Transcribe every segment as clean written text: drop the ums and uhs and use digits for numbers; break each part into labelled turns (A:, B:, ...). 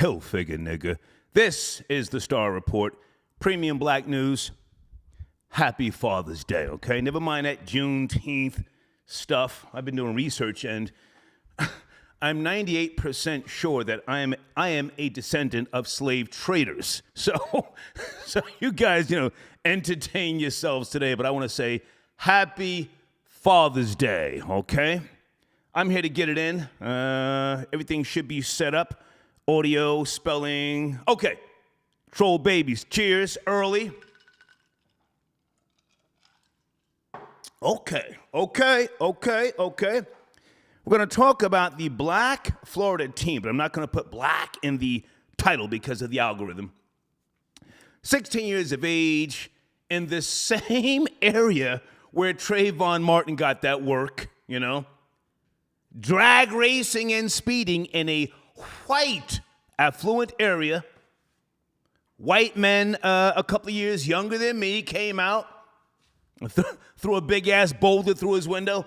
A: Hill figure, nigga. This is the Star Report, premium black news. Happy Father's Day, okay? Never mind that Juneteenth stuff. I've been doing research, and I'm 98% sure that I am a descendant of slave traders. So you guys, entertain yourselves today. But I want to say Happy Father's Day, okay? I'm here to get it in. Everything should be set up. Audio, spelling. Okay. Troll babies. Cheers. Early. Okay. We're going to talk about the Black Florida team, but I'm not going to put black in the title because of the algorithm. 16 years of age in the same area where Trayvon Martin got that work, Drag racing and speeding in a white, affluent area. White men a couple of years younger than me came out, threw a big-ass boulder through his window.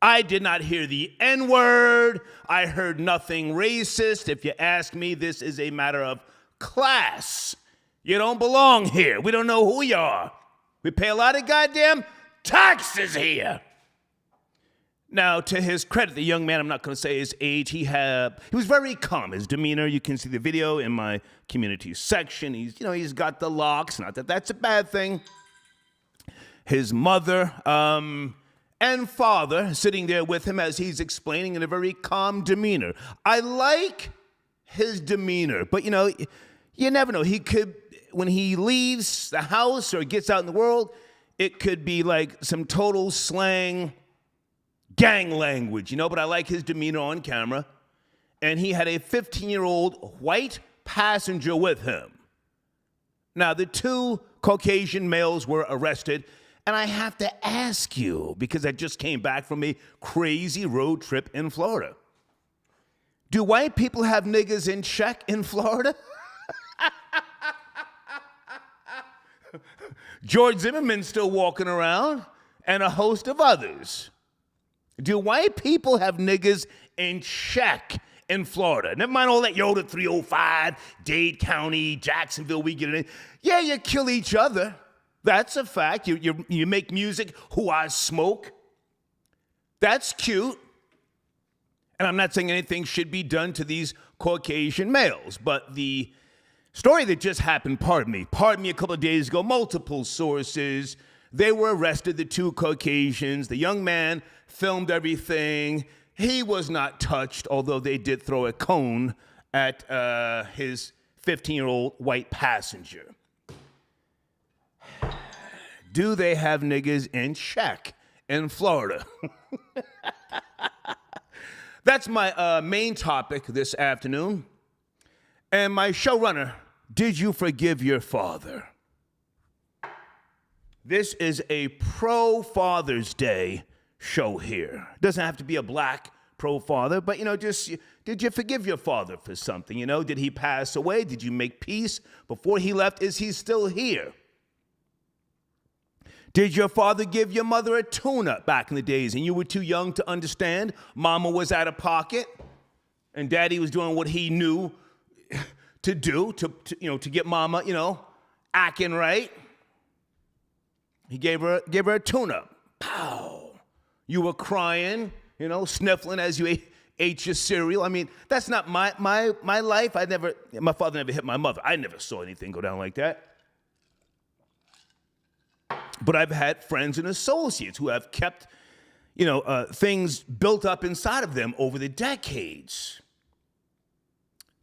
A: I did not hear the N-word. I heard nothing racist. If you ask me, this is a matter of class. You don't belong here. We don't know who you are. We pay a lot of goddamn taxes here. Now, to his credit, the young man, I'm not going to say his age, he was very calm. His demeanor, you can see the video in my community section. He's got the locks. Not that that's a bad thing. His mother and father sitting there with him as he's explaining in a very calm demeanor. I like his demeanor, but you never know. He could, when he leaves the house or gets out in the world, it could be like some total slang gang language, but I like his demeanor on camera. And he had a 15-year-old white passenger with him. Now, the two Caucasian males were arrested, and I have to ask you, because I just came back from a crazy road trip in Florida. Do white people have niggas in check in Florida? George Zimmerman's still walking around, and a host of others. Do white people have niggas in check in Florida? Never mind all that Yoda 305, Dade County, Jacksonville, we get it in. Yeah, you kill each other. That's a fact. You make music, who I smoke. That's cute. And I'm not saying anything should be done to these Caucasian males, but the story that just happened, pardon me, a couple of days ago, multiple sources, they were arrested, the two Caucasians. The young man filmed everything. He was not touched, although they did throw a cone at his 15-year-old white passenger. Do they have niggas in check in Florida? That's my main topic this afternoon. And my showrunner, did you forgive your father? This is a pro-Father's Day show here. Doesn't have to be a black pro-father, but, did you forgive your father for something? Did he pass away? Did you make peace before he left? Is he still here? Did your father give your mother a tune-up back in the days and you were too young to understand? Mama was out of pocket and daddy was doing what he knew to do to get mama, acting right. He gave her a tune-up. Pow. You were crying, sniffling as you ate your cereal. I mean, that's not my life. My father never hit my mother. I never saw anything go down like that. But I've had friends and associates who have kept, things built up inside of them over the decades.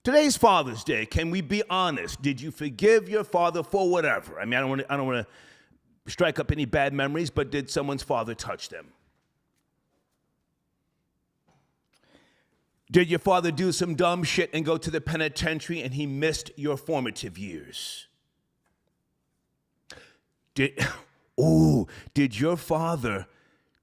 A: Today's Father's Day. Can we be honest? Did you forgive your father for whatever? I mean, I don't want to strike up any bad memories, but did someone's father touch them? Did your father do some dumb shit and go to the penitentiary and he missed your formative years? Did your father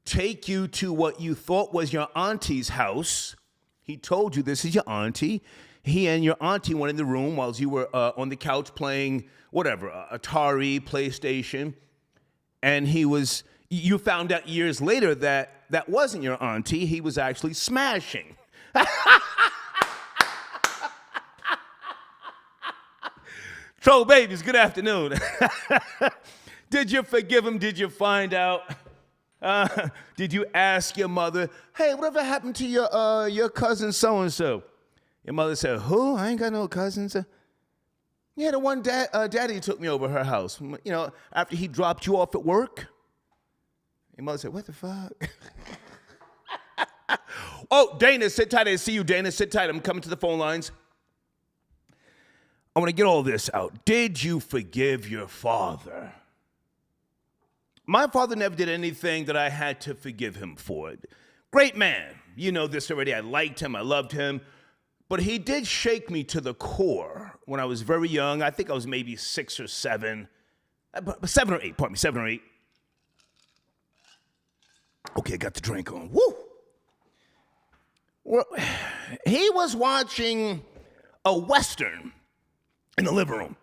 A: take you to what you thought was your auntie's house? He told you this is your auntie. He and your auntie went in the room while you were on the couch playing whatever, Atari, PlayStation. And you found out years later that wasn't your auntie. He was actually smashing. Troll babies, good afternoon. Did you forgive him? Did you find out? Did you ask your mother, hey, whatever happened to your cousin so-and-so? Your mother said, who? I ain't got no cousins. Yeah, the one daddy took me over her house. You know, after he dropped you off at work. Your mother said, what the fuck? Oh, Dana, sit tight. I see you, Dana. Sit tight. I'm coming to the phone lines. I want to get all this out. Did you forgive your father? My father never did anything that I had to forgive him for. Great man. You know this already. I liked him. I loved him. But he did shake me to the core when I was very young. I think I was maybe 6 or 7. 7 or 8, pardon me, 7 or 8. Okay, got the drink on. Woo! Well, he was watching a Western in the living room.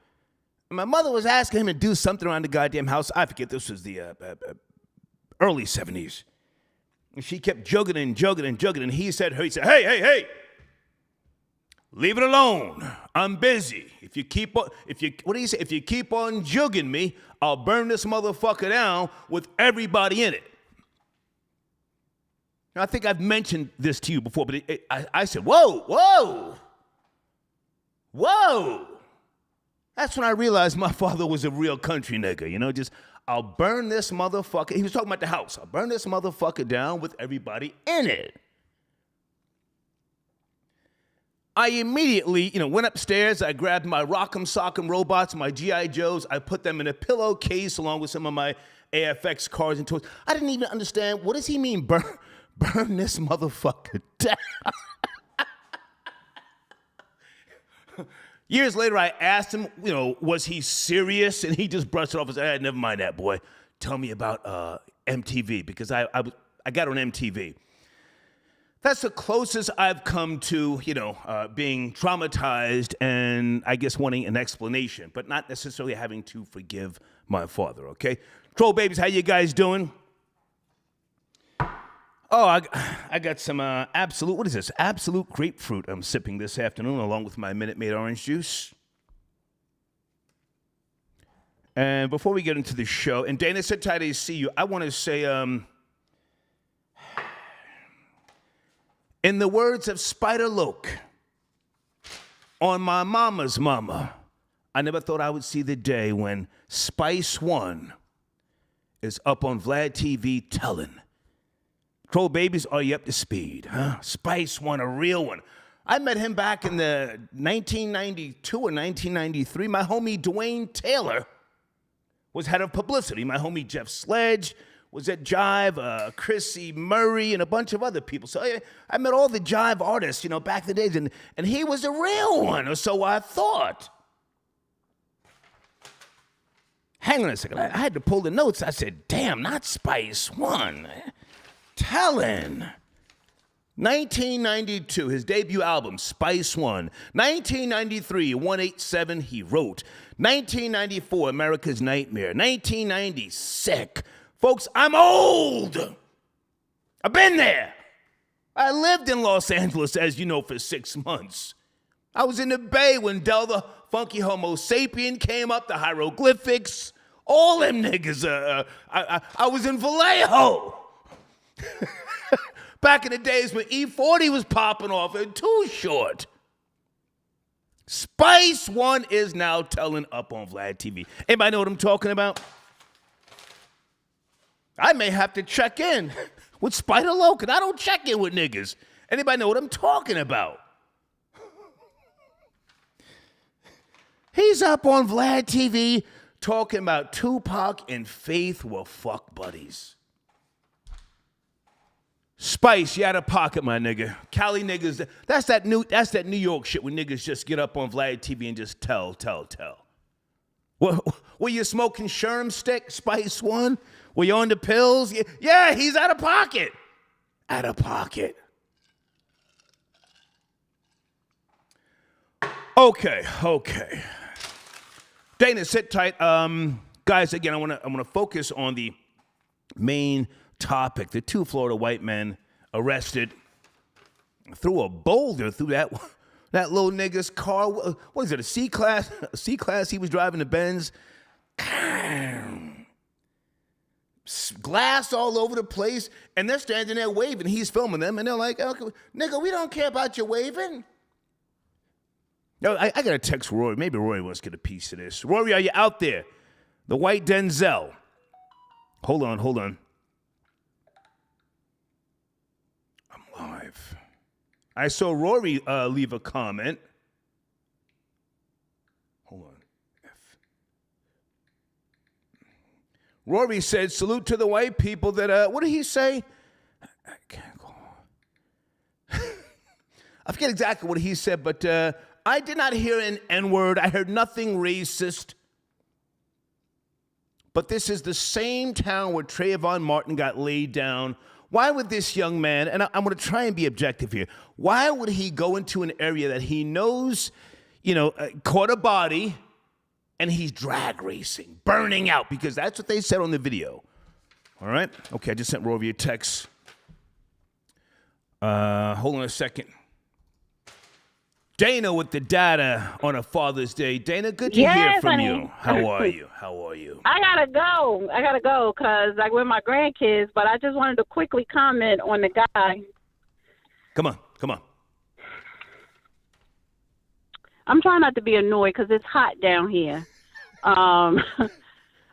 A: And my mother was asking him to do something around the goddamn house. I forget, this was the early 70s. And she kept juggling and juggling and juggling. And he said, hey, leave it alone. I'm busy. If you keep on jugging me, I'll burn this motherfucker down with everybody in it. Now, I think I've mentioned this to you before, but I said, whoa. That's when I realized my father was a real country nigga, you know, just, I'll burn this motherfucker. He was talking about the house. I'll burn this motherfucker down with everybody in it. I immediately, went upstairs. I grabbed my Rock'em Sock'em robots, my G.I. Joes. I put them in a pillowcase along with some of my AFX cars and toys. I didn't even understand, what does he mean, burn this motherfucker down? Years later, I asked him, was he serious? And he just brushed it off and said, never mind that, boy. Tell me about MTV, because I got on MTV. That's the closest I've come to, being traumatized and I guess wanting an explanation, but not necessarily having to forgive my father, okay? Troll babies, how you guys doing? Oh, I got some Absolute grapefruit I'm sipping this afternoon along with my Minute Maid orange juice. And before we get into the show, and Dana, sit tight, I see you. I want to say, in the words of Spider Loke, on my mama's mama, I never thought I would see the day when Spice One is up on Vlad TV telling. Troll babies, are you up to speed? Huh? Spice One, a real one. I met him back in the 1992 or 1993. My homie Dwayne Taylor was head of publicity. My homie Jeff Sledge was at Jive, Chrissy Murray, and a bunch of other people. So I met all the Jive artists, back in the days, and he was a real one, or so I thought. Hang on a second. I had to pull the notes. I said, damn, not Spice One. Tellin'. 1992, his debut album, Spice One. 1993, 187, he wrote. 1994, America's Nightmare. 1990, Sick. Folks, I'm old. I've been there. I lived in Los Angeles, as you know, for 6 months. I was in the Bay when Del the Funky Homo Sapien came up, the hieroglyphics, all them niggas. I was in Vallejo. Back in the days when E40 was popping off and Too Short. Spice One is now telling up on Vlad TV. Anybody know what I'm talking about? I may have to check in with Spider Loke, and I don't check in with niggas. Anybody know what I'm talking about? He's up on Vlad TV talking about Tupac and Faith were fuck buddies. Spice, you out of pocket, my nigga. Cali niggas, that's that New York shit when niggas just get up on Vlad TV and just tell. Were you smoking Sherm stick, Spice One? Were you on the pills? Yeah, he's out of pocket. Out of pocket. Okay. Dana, sit tight. Guys, again, I want to focus on the main topic. The 2 Florida white men arrested threw a boulder through that little nigga's car. What is it, a C-Class? A C-Class he was driving the Benz. Glass all over the place, and they're standing there waving. He's filming them, and they're like, okay, nigga, we don't care about you waving. No, I got to text Rory. Maybe Rory wants to get a piece of this. Rory, are you out there? The white Denzel. Hold on. I'm live. I saw Rory leave a comment. Hold on. Rory said, salute to the white people that, what did he say? I can't go on. I forget exactly what he said, but I did not hear an N-word. I heard nothing racist. But this is the same town where Trayvon Martin got laid down. Why would this young man, and I'm going to try and be objective here, why would he go into an area that he knows, caught a body, and he's drag racing, burning out, because that's what they said on the video. All right? Okay, I just sent Rory a text. Hold on a second. Dana with the data on a Father's Day. Dana, good to hear from you. How are you?
B: I gotta go because with my grandkids, but I just wanted to quickly comment on the guy.
A: Come on.
B: I'm trying not to be annoyed because it's hot down here.
A: Well,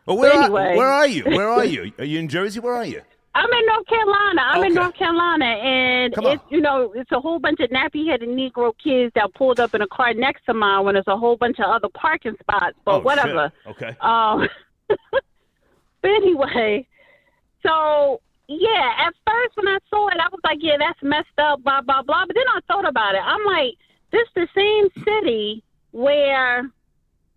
B: anyway.
A: Where are you? Are you in Jersey? Where are you?
B: I'm in North Carolina. And it's a whole bunch of nappy-headed Negro kids that pulled up in a car next to mine when there's a whole bunch of other parking spots. But whatever.
A: Shit. Okay.
B: But anyway, so yeah, at first when I saw it, I was like, yeah, that's messed up, blah blah blah. But then I thought about it. I'm like, this the same city where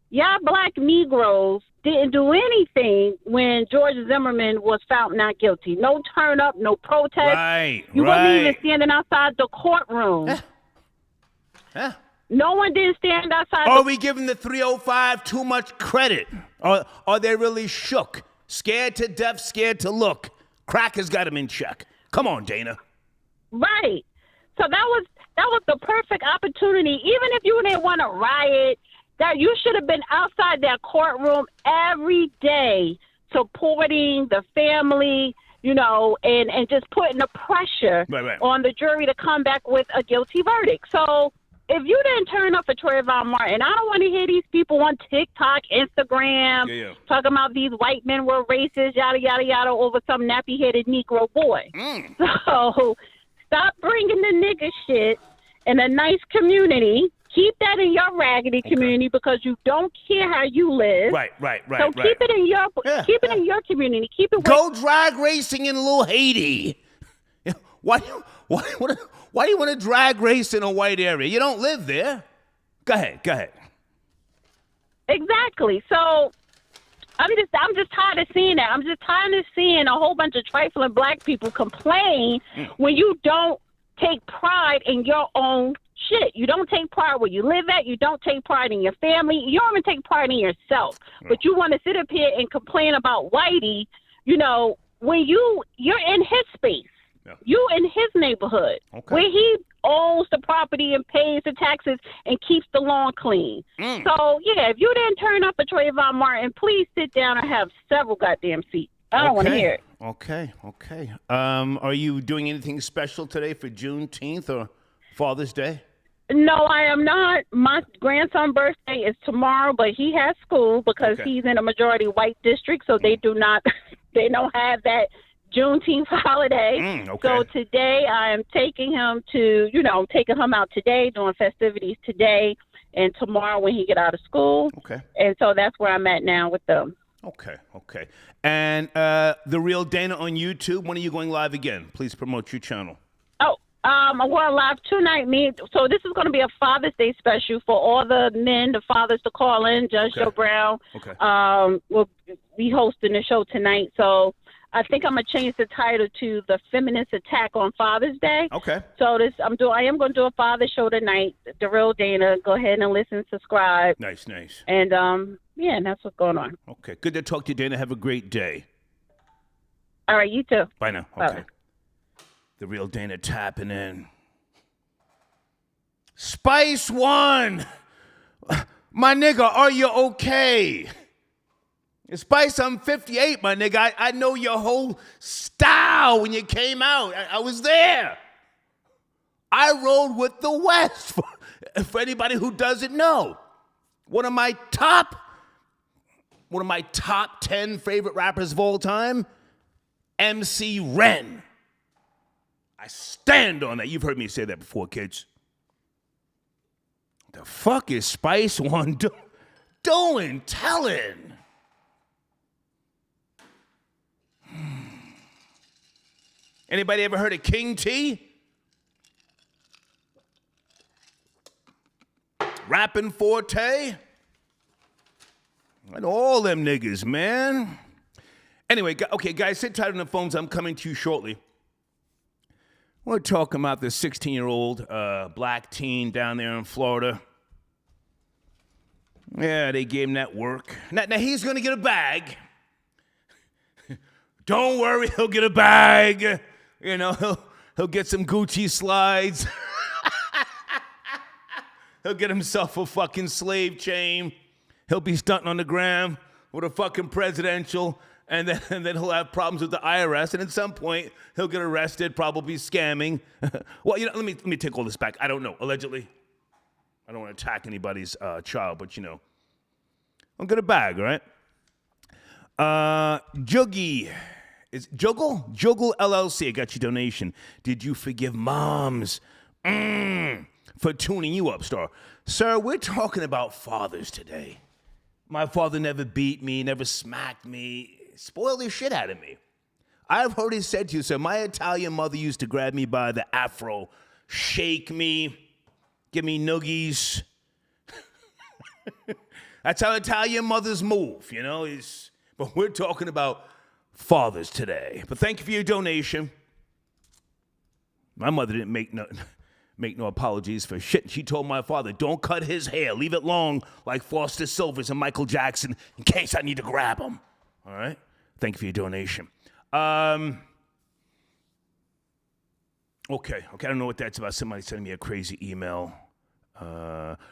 B: y'all black Negroes didn't do anything when George Zimmerman was found not guilty. No turn up, no protest.
A: Right.
B: You wasn't even standing outside the courtroom.
A: Yeah.
B: No one didn't stand outside.
A: Are we giving the 305 too much credit? Are they really shook? Scared to death, scared to look. Crack has got him in check. Come on, Dana.
B: Right. So that was the perfect opportunity. Even if you didn't want to riot, that you should have been outside that courtroom every day supporting the family, and just putting the pressure on the jury to come back with a guilty verdict. So if you didn't turn up for Trayvon Martin, I don't want to hear these people on TikTok, Instagram, talking about these white men were racist, yada, yada, yada, over some nappy-headed Negro boy. So stop bringing the nigga shit in a nice community. Keep that in your raggedy community because you don't care how you live.
A: Right.
B: So keep it in your community. Keep it.
A: Go drag racing in Little Haiti. Why do you want to drag race in a white area? You don't live there. Go ahead.
B: Exactly. So I'm just tired of seeing that. I'm just tired of seeing a whole bunch of trifling black people complain when you don't take pride in your own shit. You don't take pride where you live at. You don't take pride in your family. You don't even take pride in yourself. But you want to sit up here and complain about Whitey, when you're in his space. Yeah. You in his neighborhood where he owns the property and pays the taxes and keeps the lawn clean. So, yeah, if you didn't turn up for Trayvon Martin, please sit down and have several goddamn seats. I don't want to hear it.
A: Okay. Are you doing anything special today for Juneteenth or Father's Day?
B: No, I am not. My grandson's birthday is tomorrow, but he has school because he's in a majority white district, so they don't have that Juneteenth holiday. So today I am taking him out today, doing festivities today, and tomorrow when he get out of school. And so that's where I'm at now with them.
A: Okay. And The Real Dana on YouTube, when are you going live again? Please promote your channel.
B: I'm going live tonight. So this is going to be a Father's Day special for all the men, the fathers to call in. Judge Joe Brown will be hosting the show tonight. So I think I'm going to change the title to The Feminist Attack on Father's Day. So I am going to do a father show tonight. The Real Dana. Go ahead and listen, subscribe.
A: Nice.
B: And and that's what's going on.
A: Okay. Good to talk to you, Dana. Have a great day.
B: All right, you too.
A: Bye now. Okay. Bye. The Real Dana tapping in. Spice One. My nigga, are you okay? Spice, I'm 58, my nigga. I know your whole style when you came out. I was there. I rode with the West, for anybody who doesn't know. One of my top 10 favorite rappers of all time, MC Ren. I stand on that. You've heard me say that before, kids. The fuck is Spice One doing? Telling. Anybody ever heard of King T? Rapping Forte? And all them niggas, man. Anyway, okay, guys, sit tight on the phones. I'm coming to you shortly. We're talking about this 16-year-old black teen down there in Florida. Yeah, they gave him that work. Now he's going to get a bag. Don't worry, he'll get a bag. You know, he'll get some Gucci slides. He'll get himself a fucking slave chain. He'll be stunting on the gram with a fucking presidential, and then he'll have problems with the IRS, and at some point he'll get arrested, probably scamming. Well, you know, let me take all this back. I don't know. Allegedly, I don't want to attack anybody's child, but you know, I'll get a bag, all right? Juggle LLC. I got your donation. Did you forgive moms? For tuning you up, Star. Sir, we're talking about fathers today. My father never beat me, never smacked me, spoiled the shit out of me. I've heard it said to you, sir, my Italian mother used to grab me by the afro, shake me, give me noogies. That's how Italian mothers move, you know? But we're talking about fathers today. But thank you for your donation. My mother didn't make no apologies for shit. She told my father, don't cut his hair. Leave it long like Foster Silvers and Michael Jackson in case I need to grab him. All right? Thank you for your donation. Okay, I don't know what that's about. Somebody sending me a crazy email.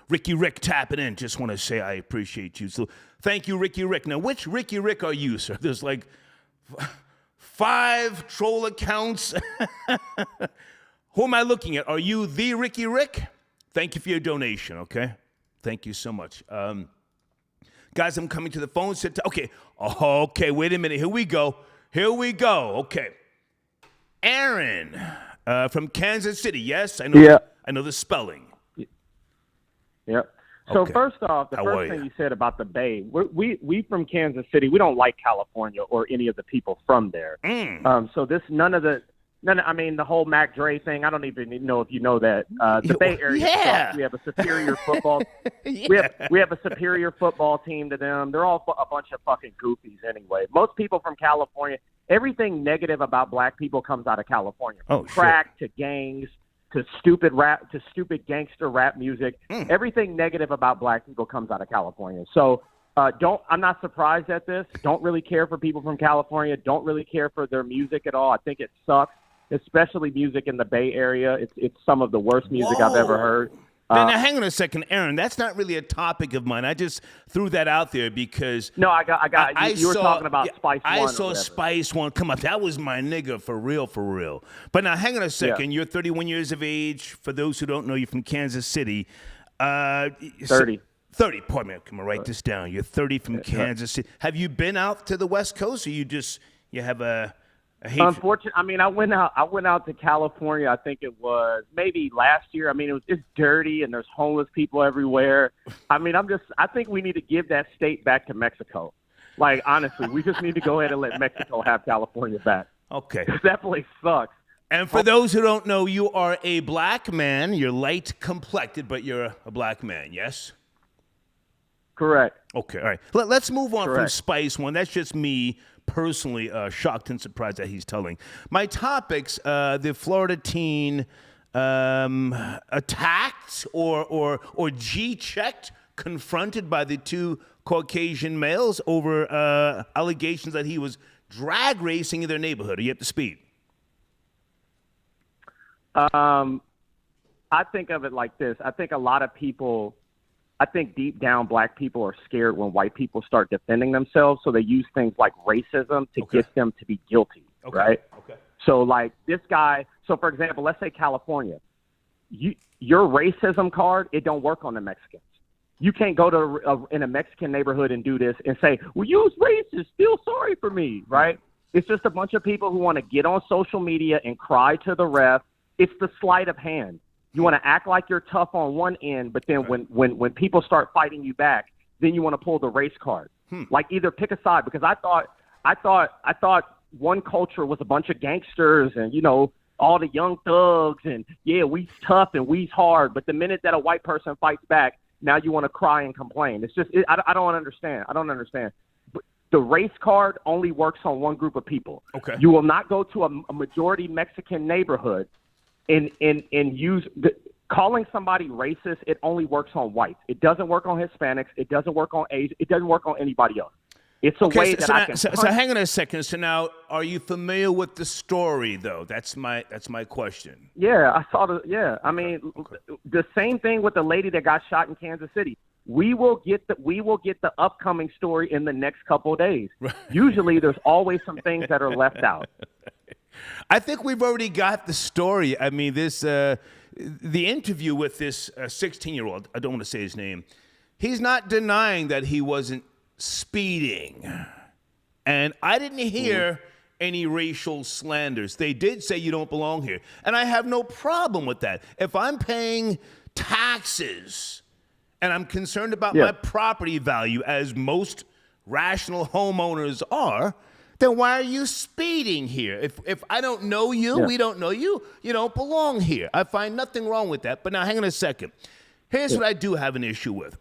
A: Ricky Rick tapping in. Just want to say I appreciate you. So thank you, Ricky Rick. Now, which Ricky Rick are you, sir? There's like 5 troll accounts. Who am I looking at? Are you the Ricky Rick? Thank you for your donation, okay? Thank you so much. Guys, I'm coming to the phone. Okay, wait a minute. Here we go. Okay. Aaron from Kansas City. Yes, I know.
C: Yeah.
A: I know the spelling.
C: Yep. So
A: Okay.
C: first off, the first thing you said about the Bay, we from Kansas City, we don't like California or any of the people from there. So the whole Mac Dre thing, I don't even know if you know that. The Bay Area, sucks. We have a superior football.
A: Yeah.
C: We have a superior football team to them. They're all a bunch of fucking goofies anyway. Most people from California, everything negative about black people comes out of California. From crack to gangs to stupid rap to stupid gangster rap music. Everything negative about black people comes out of California. So I'm not surprised at this. Don't really care for people from California. Don't really care for their music at all. I think it sucks. Especially music in the Bay Area. It's some of the worst music I've ever heard.
A: Now, hang on a second, Aaron. That's not really a topic of mine. I just threw that out there because...
C: No, I got you were talking about Spice One.
A: I saw Spice One come up. That was my nigga, for real. But now, hang on a second. Yeah. You're 31 years of age. For those who don't know, you're from Kansas City.
C: 30.
A: 30, pardon me. I'm going to write this down. You're 30 from Kansas City. Have you been out to the West Coast, or you have a...
C: Unfortunately, I went out to California. I think it was maybe last year. I mean, it's dirty and there's homeless people everywhere. I mean, I think we need to give that state back to Mexico. Like, honestly, we just need to go ahead and let Mexico have California back.
A: Okay.
C: That place sucks.
A: And for those who don't know, you are a black man. You're light complected, but you're a black man, yes?
C: Correct.
A: Okay, all right. Let's move on from
C: Correct.
A: Spice One. That's just me personally shocked and surprised that he's telling. My topics, the Florida teen attacked or G-checked, confronted by the 2 Caucasian males over allegations that he was drag racing in their neighborhood. Are you up to speed?
C: I think of it like this. I think a lot of people, I think deep down black people are scared when white people start defending themselves, so they use things like racism to get them to be guilty, right?
A: Okay.
C: So like this guy, so for example, let's say California. Your racism card, it don't work on the Mexicans. You can't go to in a Mexican neighborhood and do this and say, well, you was racist, feel sorry for me, right? It's just a bunch of people who want to get on social media and cry to the ref. It's the sleight of hand. You want to act like you're tough on one end, but then when people start fighting you back, then you want to pull the race card. Like either pick a side, because I thought one culture was a bunch of gangsters and, you know, all the young thugs and yeah, we's tough and we's hard. But the minute that a white person fights back, now you want to cry and complain. It's just, I don't understand. I don't understand. The race card only works on one group of people.
A: Okay.
C: You will not go to a majority Mexican neighborhood and use calling somebody racist. It only works on whites. It doesn't work on Hispanics. It doesn't work on Asians. It doesn't work on anybody else. It's a way that I can.
A: So hang on a second. So now, are you familiar with the story, though? That's my question.
C: Yeah, I saw the. Yeah, I mean, the same thing with the lady that got shot in Kansas City. We will get the upcoming story in the next couple of days. Right. Usually, there's always some things that are left out.
A: I think we've already got the story. I mean, the interview with this 16-year-old. I don't want to say his name. He's not denying that he wasn't speeding, and I didn't hear any racial slanders. They did say you don't belong here, and I have no problem with that. If I'm paying taxes and I'm concerned about my property value, as most rational homeowners are, then why are you speeding here? If I don't know you, we don't know you, you don't belong here. I find nothing wrong with that. But now hang on a second. Here's what I do have an issue with.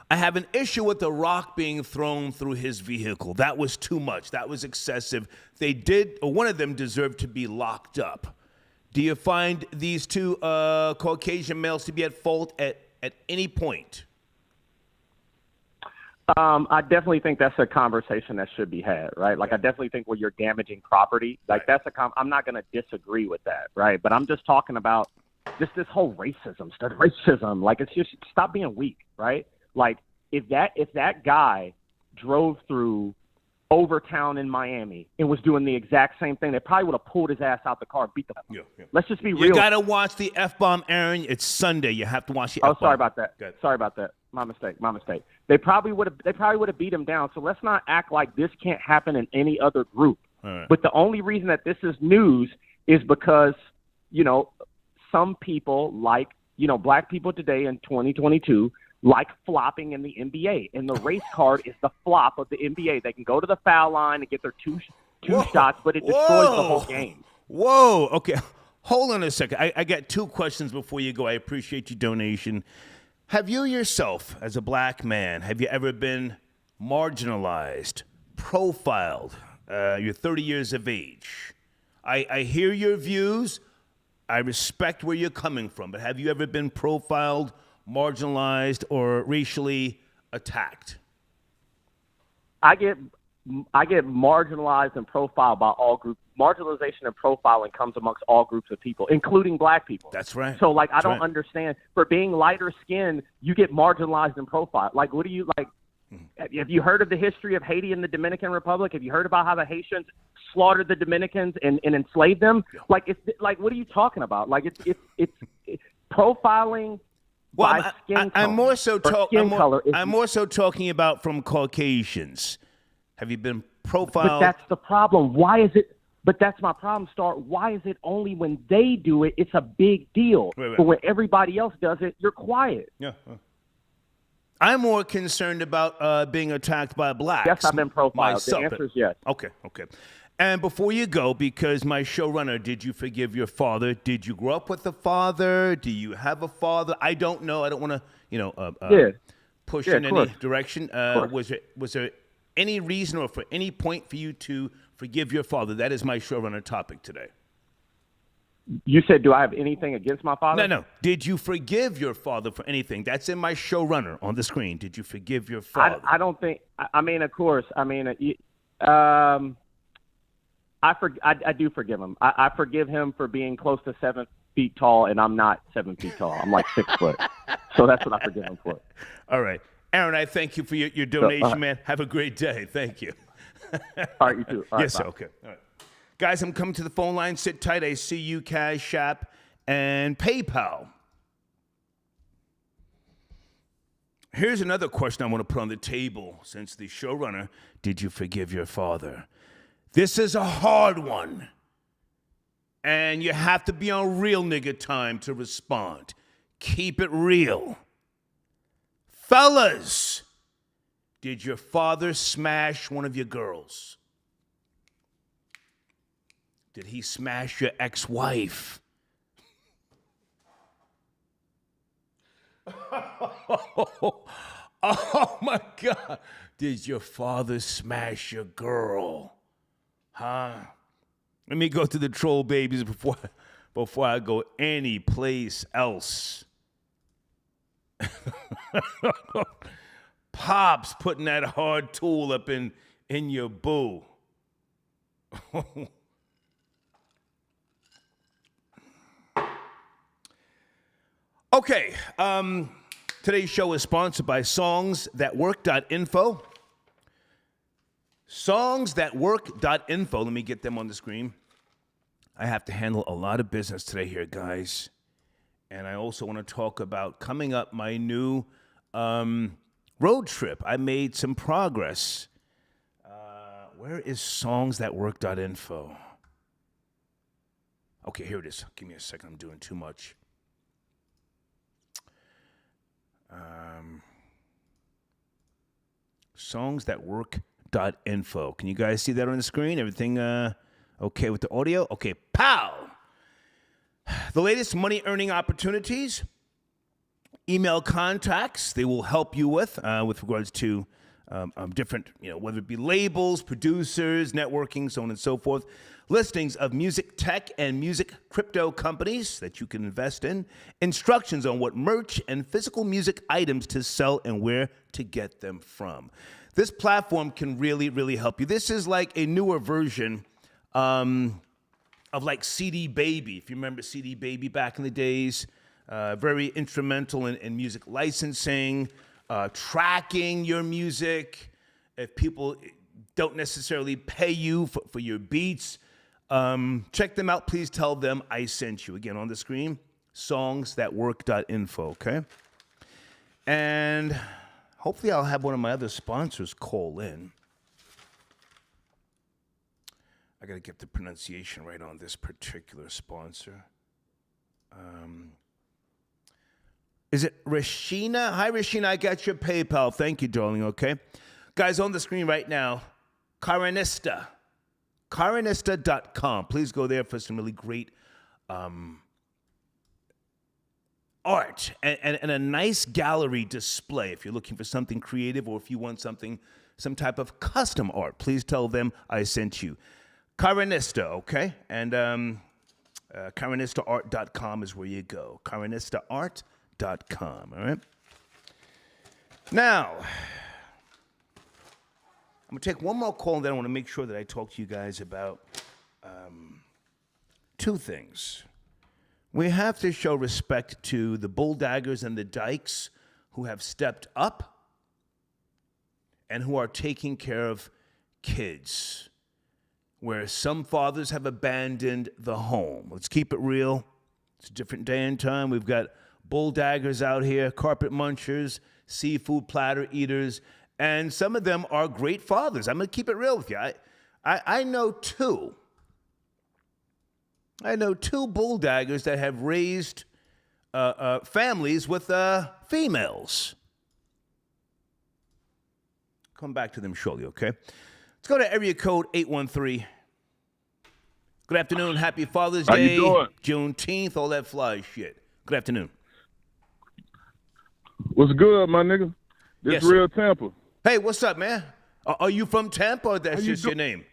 A: I have an issue with the rock being thrown through his vehicle. That was too much. That was excessive. One of them deserved to be locked up. Do you find these two Caucasian males to be at fault at any point?
C: I definitely think that's a conversation that should be had, right? Like, I definitely think when you're damaging property, like I'm not going to disagree with that, right? But I'm just talking about just this whole racism stuff. Racism, like, it's just stop being weak, right? Like, if that guy drove through Overtown in Miami and was doing the exact same thing, they probably would have pulled his ass out the car and beat the fuck. Yeah. Let's just be real.
A: You got to watch the F-bomb, Aaron. It's Sunday. You have to watch the F-bomb.
C: Oh, sorry about that. Sorry about that. My mistake. They probably would have beat him down. So let's not act like this can't happen in any other group. Right. But the only reason that this is news is because, you know, some people like, you know, black people today in 2022 like flopping in the NBA, and the race card is the flop of the NBA. They can go to the foul line and get their two shots, but it destroys the whole game.
A: Whoa, okay. Hold on a second. I got two questions before you go. I appreciate your donation. Have you yourself, as a black man, have you ever been marginalized, profiled? You're 30 years of age. I hear your views. I respect where you're coming from, but have you ever been profiled, marginalized, or racially attacked?
C: I get marginalized and profiled by all groups. Marginalization and profiling comes amongst all groups of people, including black people.
A: That's right.
C: So, like, I don't understand. For being lighter skinned, you get marginalized and profiled. Like, what do you like? Have you heard of the history of Haiti and the Dominican Republic? Have you heard about how the Haitians slaughtered the Dominicans and enslaved them? Yeah. Like, it's like, what are you talking about? Like, it's profiling.
A: Well, I'm more so talking about from Caucasians. Have you been profiled?
C: But that's the problem. Why is it? But that's my problem, Star. Why is it only when they do it, it's a big deal? But when everybody else does it, you're quiet.
A: Yeah. I'm more concerned about being attacked by blacks.
C: Yes, I've been profiled. Myself. The answer is yes.
A: Okay. And before you go, because my showrunner, did you forgive your father? Did you grow up with a father? Do you have a father? I don't know. I don't want to, push in any direction. Was there any reason or for any point for you to forgive your father? That is my showrunner topic today.
C: You said, do I have anything against my father?
A: No. Did you forgive your father for anything? That's in my showrunner on the screen. Did you forgive your father?
C: I don't think. I mean, of course. I mean, I do forgive him. I forgive him for being close to feet tall, and I'm not 7 feet tall. I'm like 6 foot. So that's what I forgive him for.
A: All right. Aaron, I thank you for your donation, man. Have a great day. Thank you.
C: All right, you too. All right,
A: yes, sir. Okay. All right. Guys, I'm coming to the phone line. Sit tight. I see you, Cash App and PayPal. Here's another question I want to put on the table since the showrunner, did you forgive your father? This is a hard one. And you have to be on real nigga time to respond. Keep it real. Fellas, did your father smash one of your girls? Did he smash your ex-wife? Oh my God. Did your father smash your girl? Huh? Let me go to the troll babies before I go any place else. Pops putting that hard tool up in your boo. Okay, today's show is sponsored by SongsThatWork.info. SongsThatWork.info. Let me get them on the screen. I have to handle a lot of business today here, guys. And I also want to talk about coming up my new road trip. I made some progress. Where is SongsThatWork.info? Okay, here it is. Give me a second. I'm doing too much. SongsThatWork.info. Can you guys see that on the screen? Everything okay with the audio? Okay, pow! The latest money earning opportunities, email contacts they will help you with regards to different, whether it be labels, producers, networking, so on and so forth. Listings of music tech and music crypto companies that you can invest in. Instructions on what merch and physical music items to sell and where to get them from. This platform can really, really help you. This is like a newer version of like CD Baby. If you remember CD Baby back in the days, very instrumental in music licensing, tracking your music. If people don't necessarily pay you for your beats, check them out. Please tell them I sent you. Again, on the screen, SongsThatWork.info, okay? And hopefully I'll have one of my other sponsors call in. I got to get the pronunciation right on this particular sponsor. Is it Rashina? Hi, Rashina. I got your PayPal. Thank you, darling, okay? Guys, on the screen right now, Karanista. Karanista.com. Please go there for some really great art and a nice gallery display. If you're looking for something creative or if you want some type of custom art, please tell them I sent you. Karanista, okay? And KaranistaArt.com is where you go. KaranistaArt.com, all right? Now, I'm going to take one more call, and then I want to make sure that I talk to you guys about two things. We have to show respect to the bulldaggers and the dykes who have stepped up and who are taking care of kids, where some fathers have abandoned the home. Let's keep it real. It's a different day and time. We've got bulldaggers out here, carpet munchers, seafood platter eaters, and some of them are great fathers. I'm going to keep it real with you. I know two. I know two bulldaggers that have raised families with females. Come back to them shortly, okay? Let's go to area code 813. Good afternoon. Happy Father's Day.
D: How you doing?
A: Juneteenth, all that fly shit. Good afternoon.
D: What's good, my nigga? This
A: Yes,
D: real Tampa.
A: Hey, what's up, man? Are you from Tampa or that's just your name?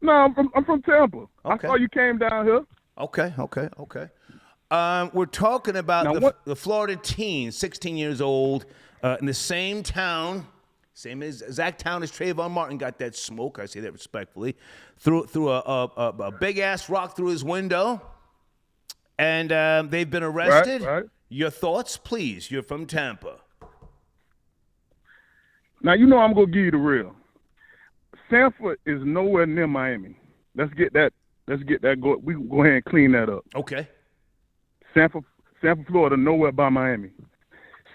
D: No, I'm from Tampa.
A: Okay.
D: I saw you came down here.
A: Okay. We're talking about the Florida teen, 16 years old, in the same town, same exact town as Trayvon Martin got that smoke. I say that respectfully. Threw a big ass rock through his window. and they've been arrested.
D: Right.
A: Your thoughts, please. You're from Tampa.
D: Now, you know I'm going to give you the real. Sanford is nowhere near Miami. Let's get that go. We can go ahead and clean that up.
A: Okay.
D: Sanford, Florida, nowhere by Miami.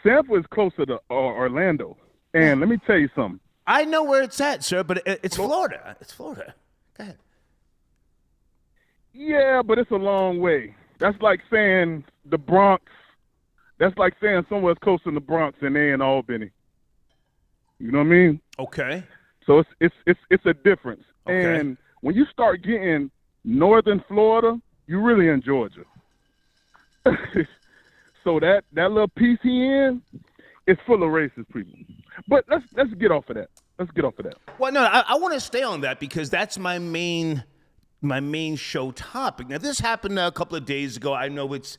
D: Sanford is closer to Orlando. And let me tell you something.
A: I know where it's at, sir, but it's Florida. It's Florida. Go ahead.
D: Yeah, but it's a long way. That's like saying the Bronx. That's like saying somewhere's closer than the Bronx and they in Albany. You know what I mean?
A: Okay.
D: So it's a difference.
A: Okay.
D: And when you start getting northern Florida, you're really in Georgia. So that little piece he in is full of racist people. But let's get off of that.
A: Well, no, I want to stay on that because that's my main show topic. Now, this happened a couple of days ago. I know it's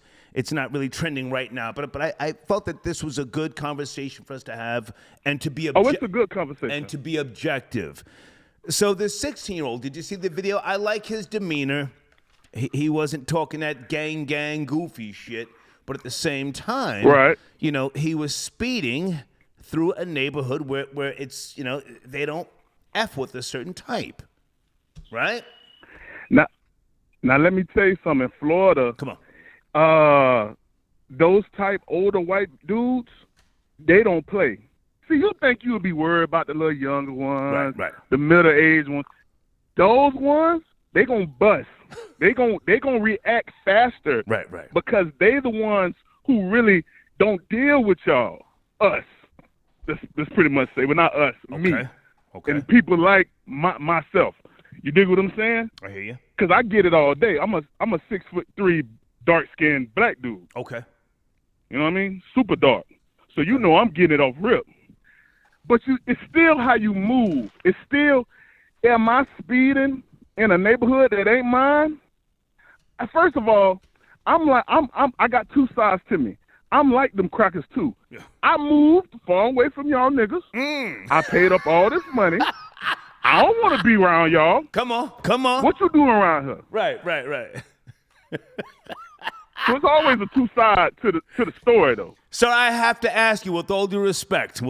A: not really trending right now, but I felt that this was a good conversation for us to have and to be
D: it's a good conversation.
A: And to be objective. So this 16-year-old, did you see the video? I like his demeanor. He wasn't talking that gang goofy shit, but at the same time,
D: right.
A: You know, he was speeding through a neighborhood where it's, you know, they don't F with a certain type, right?
D: Now let me tell you something. In Florida,
A: come on,
D: those type older white dudes, they don't play. See, you think you would be worried about the little younger ones,
A: right.
D: The middle-aged ones. Those ones, they gonna bust. they gonna react faster,
A: right,
D: because they the ones who really don't deal with y'all. Us. Let's pretty much say, but not us, me.
A: Okay.
D: And people like myself. You dig what I'm saying?
A: I hear you.
D: Because I get it all day. I'm a 6'3" dark-skinned black dude.
A: Okay.
D: You know what I mean? Super dark. So you know I'm getting it off rip. But it's still how you move. It's still, am I speeding in a neighborhood that ain't mine? First of all, I got two sides to me. I'm like them crackers too.
A: Yeah.
D: I moved far away from y'all niggas. I paid up all this money. I don't want to be around y'all.
A: Come on.
D: What you doing around here?
A: Right.
D: So it's always a two side to the story, though.
A: So I have to ask you, with all due respect,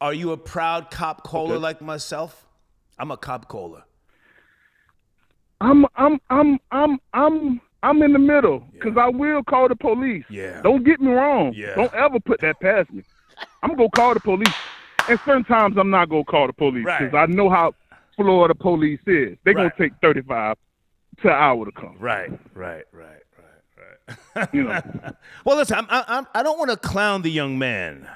A: are you a proud cop caller like myself? I'm a cop caller.
D: I'm in the middle because I will call the police.
A: Yeah.
D: Don't get me wrong.
A: Yeah.
D: Don't ever put that past me. I'm gonna call the police. And certain times I'm not gonna call the police because I know how Florida police is. They're gonna take 35 to an hour to come.
A: Right.
D: You know.
A: Well, listen, I don't want to clown the young man.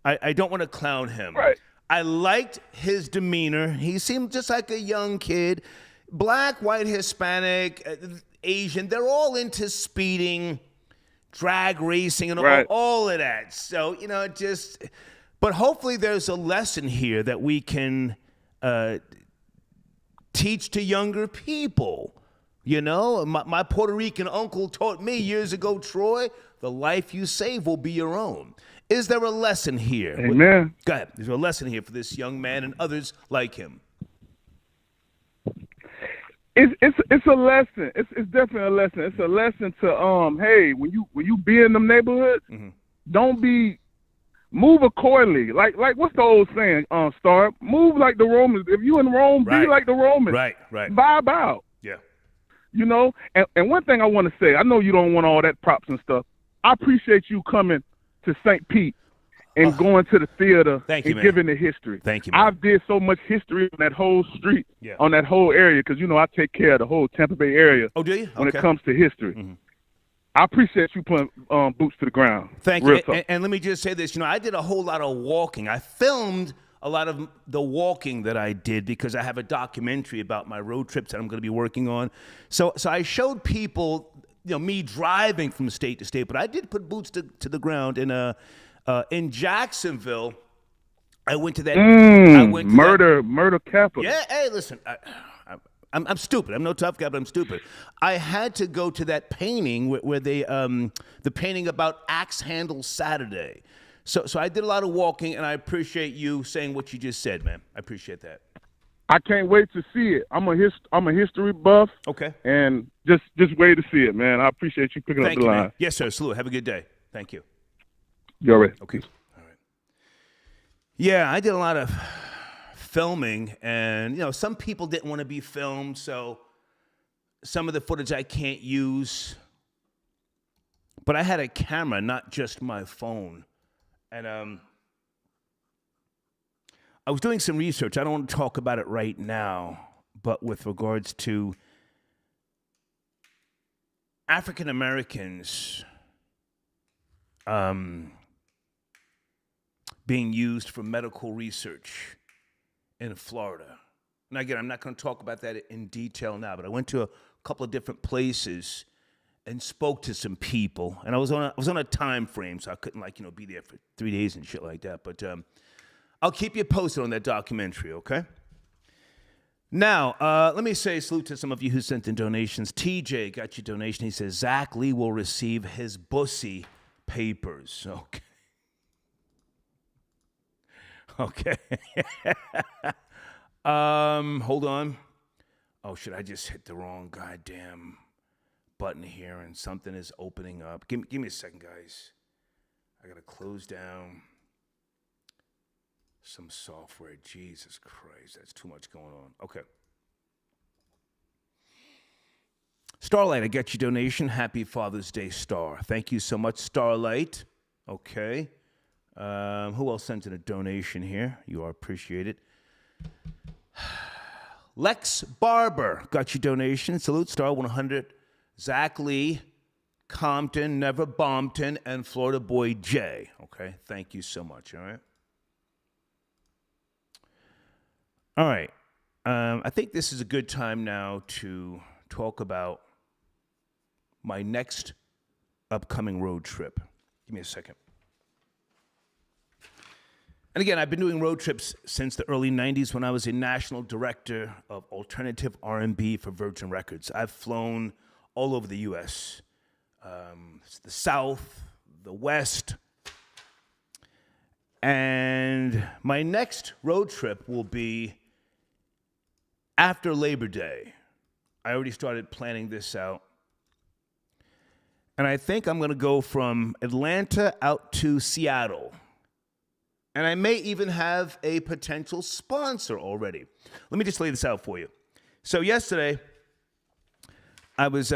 A: I don't want to clown him.
D: Right.
A: I liked his demeanor. He seemed just like a young kid. Black, white, Hispanic, Asian, they're all into speeding, drag racing, and all of that. So, you know, but hopefully there's a lesson here that we can teach to younger people. You know, my Puerto Rican uncle taught me years ago, Troy, the life you save will be your own. Is there a lesson here?
D: Amen.
A: Go ahead. Is there a lesson here for this young man and others like him?
D: It's a lesson. It's definitely a lesson. It's a lesson to hey, when you be in them neighborhoods, don't move accordingly. Like what's the old saying? Star, move like the Romans. If you in Rome, be like the Romans.
A: Right.
D: Vibe out.
A: Yeah.
D: You know, and one thing I want to say, I know you don't want all that props and stuff. I appreciate you coming to St. Pete and going to the theater and giving the history.
A: Thank you, man.
D: I've did so much history on that whole street, on that whole area, because, you know, I take care of the whole Tampa Bay area.
A: Oh, do you?
D: When it comes to history. I appreciate you putting boots to the ground.
A: Thank you. And let me just say this. You know, I did a whole lot of walking. I filmed a lot of the walking that I did because I have a documentary about my road trips that I'm going to be working on. So I showed people, you know, me driving from state to state, but I did put boots to the ground. In Jacksonville, I went to that.
D: Murder capital.
A: Yeah. Hey, listen. I'm stupid. I'm no tough guy, but I'm stupid. I had to go to that painting where they the painting about Axe Handle Saturday. So I did a lot of walking, and I appreciate you saying what you just said, man. I appreciate that.
D: I can't wait to see it. I'm a history buff.
A: Okay.
D: And just wait to see it, man. I appreciate you picking up the line.
A: Man. Yes, sir. Salute. Have a good day. Thank you.
D: You all right?
A: Okay. All right. Yeah, I did a lot of filming, and some people didn't want to be filmed, so some of the footage I can't use. But I had a camera, not just my phone, and I was doing some research. I don't want to talk about it right now, but with regards to African Americans being used for medical research in Florida. And again, I'm not going to talk about that in detail now, but I went to a couple of different places and spoke to some people. And I was on a time frame, so I couldn't be there for 3 days and shit like that. But I'll keep you posted on that documentary, okay? Now, let me say salute to some of you who sent in donations. TJ got your donation. He says Zach Lee will receive his Bussy papers. Okay. Okay. Hold on. Oh, shit, I just hit the wrong goddamn button here and something is opening up. Give me a second, guys. I got to close down some software. Jesus Christ, that's too much going on. Okay. Starlight, I got your donation. Happy Father's Day, Star. Thank you so much, Starlight. Okay. Who else sent in a donation here? You are appreciated. Lex Barber got your donation. Salute, Star 100. Zach Lee, Compton, Never Bompton, and Florida Boy J. Okay, thank you so much, all right? All right. I think this is a good time now to talk about my next upcoming road trip. Give me a second. And again, I've been doing road trips since the early 90s when I was a national director of alternative R&B for Virgin Records. I've flown all over the U.S., the South, the West. And my next road trip will be after Labor Day. I already started planning this out. And I think I'm going to go from Atlanta out to Seattle. And I may even have a potential sponsor already. Let me just lay this out for you. So yesterday, I was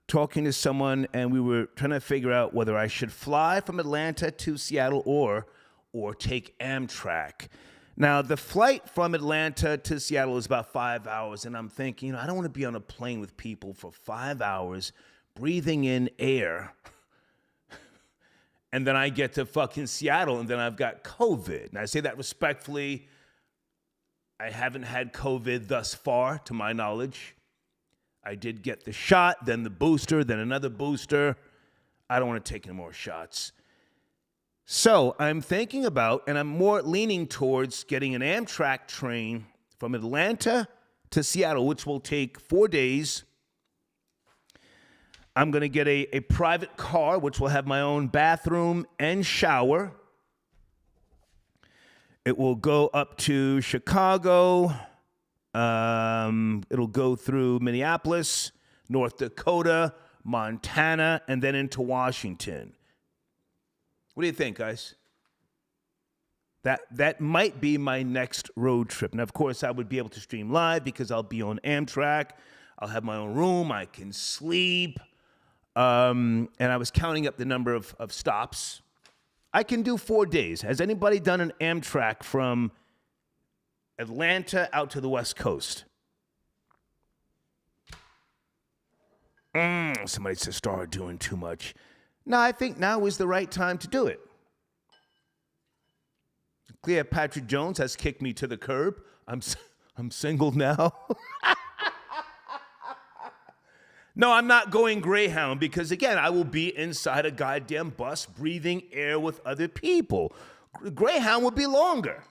A: talking to someone, and we were trying to figure out whether I should fly from Atlanta to Seattle or take Amtrak. Now, the flight from Atlanta to Seattle is about 5 hours, and I'm thinking, I don't want to be on a plane with people for 5 hours breathing in air, and then I get to fucking Seattle, and then I've got COVID. And I say that respectfully. I haven't had COVID thus far, to my knowledge. I did get the shot, then the booster, then another booster. I don't want to take any more shots. So I'm thinking about, and I'm more leaning towards getting an Amtrak train from Atlanta to Seattle, which will take 4 days. I'm going to get a private car, which will have my own bathroom and shower. It will go up to Chicago. It'll go through Minneapolis, North Dakota, Montana, and then into Washington. What do you think, guys? That might be my next road trip. Now, of course, I would be able to stream live because I'll be on Amtrak. I'll have my own room. I can sleep. And I was counting up the number of stops. I can do 4 days. Has anybody done an Amtrak from Atlanta out to the West Coast? Somebody says, Star doing too much. No, I think now is the right time to do it. Cleopatra Jones has kicked me to the curb. I'm single now. No, I'm not going Greyhound because, again, I will be inside a goddamn bus breathing air with other people. Greyhound would be longer.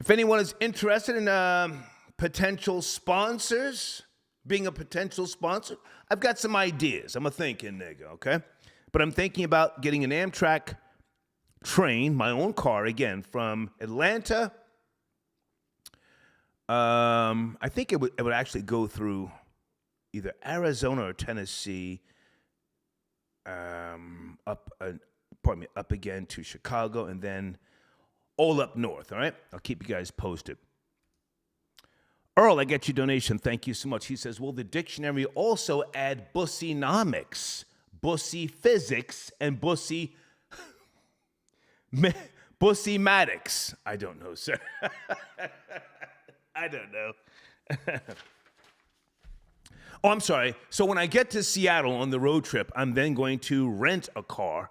A: If anyone is interested in potential sponsors, being a potential sponsor, I've got some ideas. I'm a thinking nigga, okay? But I'm thinking about getting an Amtrak train, my own car, again, from Atlanta. I think it would actually go through either Arizona or Tennessee, up again to Chicago, and then all up north, all right? I'll keep you guys posted. Earl, I get your donation. Thank you so much. He says, will the dictionary also add bussynomics, bussy physics, and bussymatics? I don't know, sir. I don't know. Oh, I'm sorry. So when I get to Seattle on the road trip, I'm then going to rent a car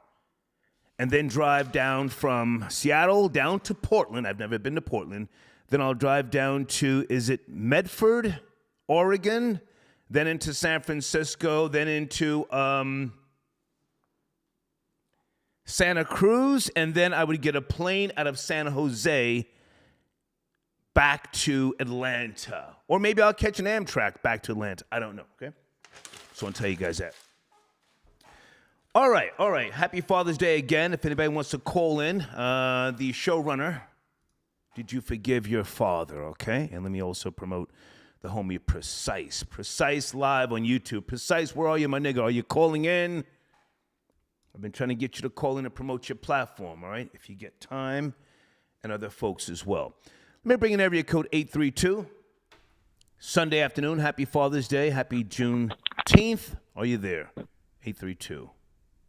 A: and then drive down from Seattle down to Portland. I've never been to Portland. Then I'll drive down to, is it Medford, Oregon? Then into San Francisco, then into Santa Cruz, and then I would get a plane out of San Jose back to Atlanta. Or maybe I'll catch an Amtrak back to Atlanta. I don't know, okay? Just want to tell you guys that. All right. Happy Father's Day again. If anybody wants to call in, the showrunner, did you forgive your father, okay? And let me also promote the homie Precise. Precise live on YouTube. Precise, where are you, my nigga? Are you calling in? I've been trying to get you to call in and promote your platform, all right? If you get time, and other folks as well. Let me bring in area code 832. Sunday afternoon. Happy Father's Day. Happy Juneteenth. Are you there? 832.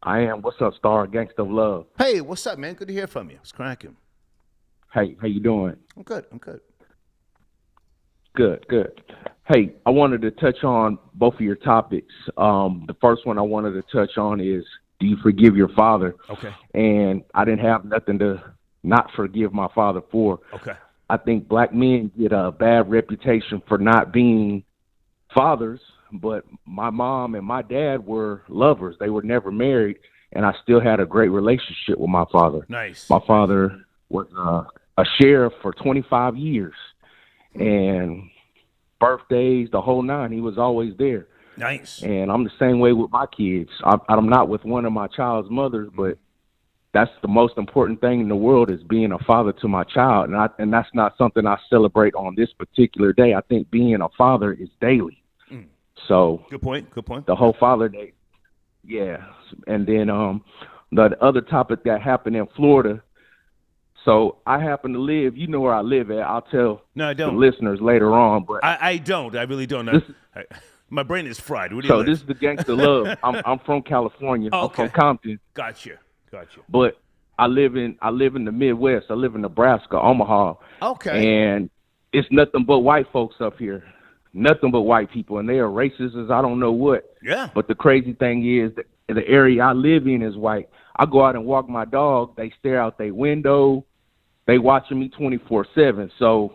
E: I am. What's up, Star? Gangsta of Love.
A: Hey, what's up, man? Good to hear from you. It's cracking.
E: Hey, how you doing?
A: I'm good.
E: Good. Hey, I wanted to touch on both of your topics. The first one I wanted to touch on is, do you forgive your father?
A: Okay.
E: And I didn't have nothing to not forgive my father for.
A: Okay.
E: I think black men get a bad reputation for not being fathers, but my mom and my dad were lovers. They were never married, and I still had a great relationship with my father.
A: Nice.
E: My father was a sheriff for 25 years, and birthdays, the whole nine, he was always there.
A: Nice.
E: And I'm the same way with my kids. I'm not with one of my child's mothers, but that's the most important thing in the world, is being a father to my child. And that's not something I celebrate on this particular day. I think being a father is daily. So
A: good point.
E: The whole Father Day. Yeah. And then the other topic that happened in Florida. So I happen to live, you know where I live at. I'll tell
A: I don't.
E: the listeners later on. But
A: I don't. I really don't. My brain is fried. What do
E: so
A: you
E: this is the gangster love. I'm from California.
A: Oh, okay.
E: I'm from Compton.
A: Gotcha.
E: But I live in the Midwest. I live in Nebraska, Omaha.
A: Okay.
E: And it's nothing but white folks up here. Nothing but white people, and they are racist as I don't know what.
A: Yeah.
E: But the crazy thing is that the area I live in is white. I go out and walk my dog. They stare out their window. They watching me 24/7. So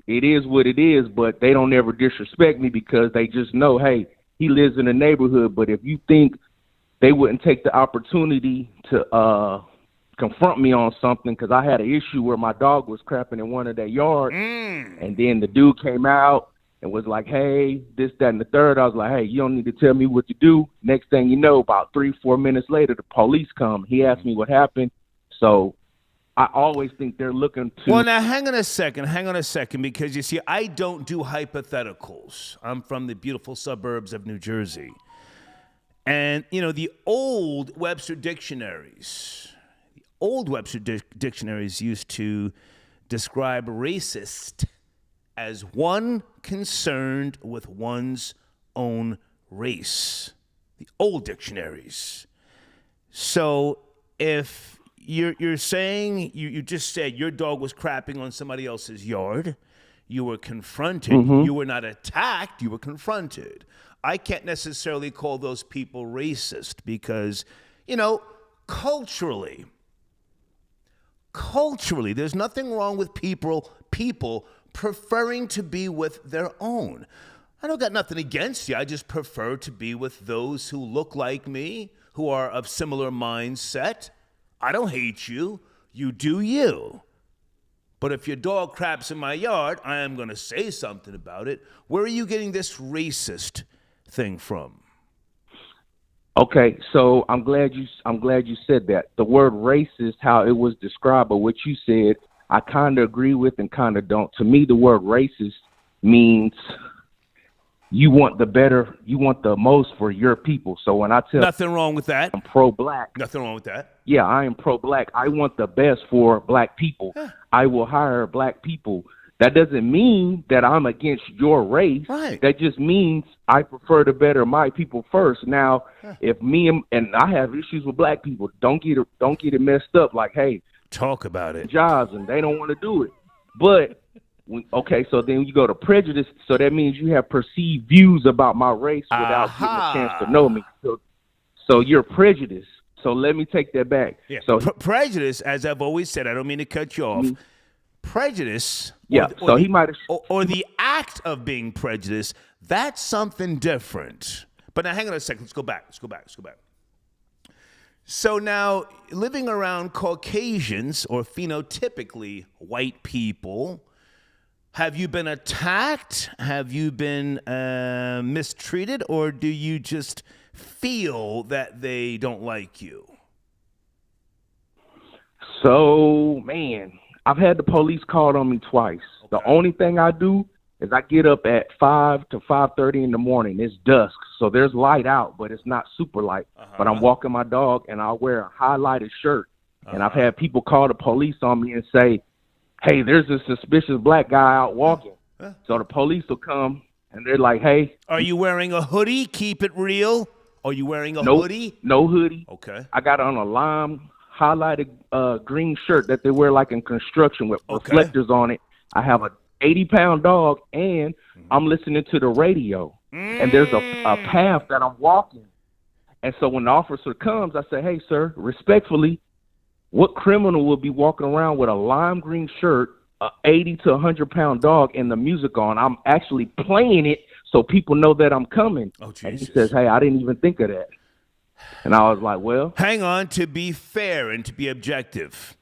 E: it is what it is, but they don't ever disrespect me because they just know, hey, he lives in the neighborhood. But if you think they wouldn't take the opportunity to confront me on something, because I had an issue where my dog was crapping in one of their yards, and then the dude came out and was like, hey, this, that, and the third. I was like, hey, you don't need to tell me what to do. Next thing you know, about 3-4 minutes later, the police come. He asked me what happened. So I always think they're looking to...
A: Well, now, hang on a second, because you see, I don't do hypotheticals. I'm from the beautiful suburbs of New Jersey. And, you know, the old Webster dictionaries used to describe racist as one concerned with one's own race. The old dictionaries. So if you're saying, you just said your dog was crapping on somebody else's yard, you were confronted. You were not attacked, you were confronted. I can't necessarily call those people racist because, you know, culturally, there's nothing wrong with people preferring to be with their own. I don't got nothing against you. I just prefer to be with those who look like me, who are of similar mindset. I don't hate you. You do you. But if your dog craps in my yard, I am going to say something about it. Where are you getting this racist thing from?
E: Okay, so I'm glad you said that. The word racist, how it was described, or what you said, I kind of agree with and kind of don't. To me, the word racist means you want the most for your people. So when I tell
A: Nothing wrong with that.
E: I'm pro-black,
A: Nothing wrong with that.
E: yeah, I am pro-black. I want the best for black people. I will hire black people. That doesn't mean that I'm against your race.
A: Right.
E: That just means I prefer to better my people first. Now, if and I have issues with black people, don't get it messed up. Like, hey,
A: talk about it.
E: Jobs, and they don't want to do it. But okay, so then you go to prejudice. So that means you have perceived views about my race without getting a chance to know me. So you're prejudiced. So let me take that back.
A: Yeah.
E: So
A: prejudice, as I've always said, I don't mean to cut you off. Prejudice,
E: he might have,
A: or the act of being prejudiced, that's something different. But now, hang on a second. Let's go back. So now, living around Caucasians or phenotypically white people, have you been attacked? Have you been mistreated? Or do you just feel that they don't like you?
E: So, man, I've had the police called on me twice. Okay. The only thing I do is I get up at 5 to 5:30 in the morning. It's dusk, so there's light out, but it's not super light. But I'm walking my dog, and I'll wear a highlighted shirt. And I've had people call the police on me and say, hey, there's a suspicious black guy out walking. So the police will come, and they're like, hey.
A: Are you wearing a hoodie? Keep it real. Are you wearing a hoodie?
E: No hoodie.
A: Okay.
E: I got on a lime highlighted green shirt that they wear like in construction with reflectors on it. I have a 80-pound dog, and I'm listening to the radio. And there's a path that I'm walking. And so when the officer comes, I say, hey, sir, respectfully, what criminal would be walking around with a lime green shirt, a 80 to 100-pound dog, and the music on? I'm actually playing it so people know that I'm coming.
A: Oh, Jesus.
E: And he says, hey, I didn't even think of that. And I was like, well.
A: Hang on, to be fair and to be objective.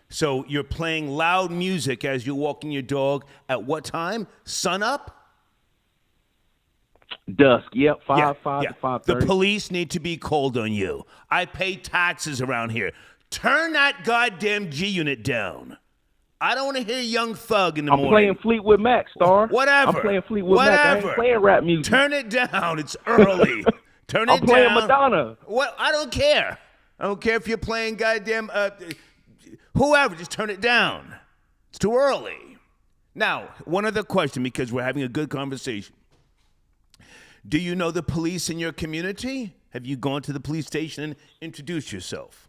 A: So you're playing loud music as you're walking your dog at what time? Sun up?
E: Dusk, yep, 5 to 5:30.
A: The police need to be called on you. I pay taxes around here. Turn that goddamn G unit down. I don't want to hear Young Thug in the morning.
E: I'm playing Fleetwood Mac, Star.
A: Whatever.
E: I'm playing Fleetwood Mac. I ain't playing rap music.
A: Turn it down. It's early. Turn it down.
E: I'm playing Madonna.
A: What? I don't care. I don't care if you're playing goddamn whoever. Just turn it down. It's too early. Now, one other question, because we're having a good conversation. Do you know the police in your community? Have you gone to the police station and introduced yourself?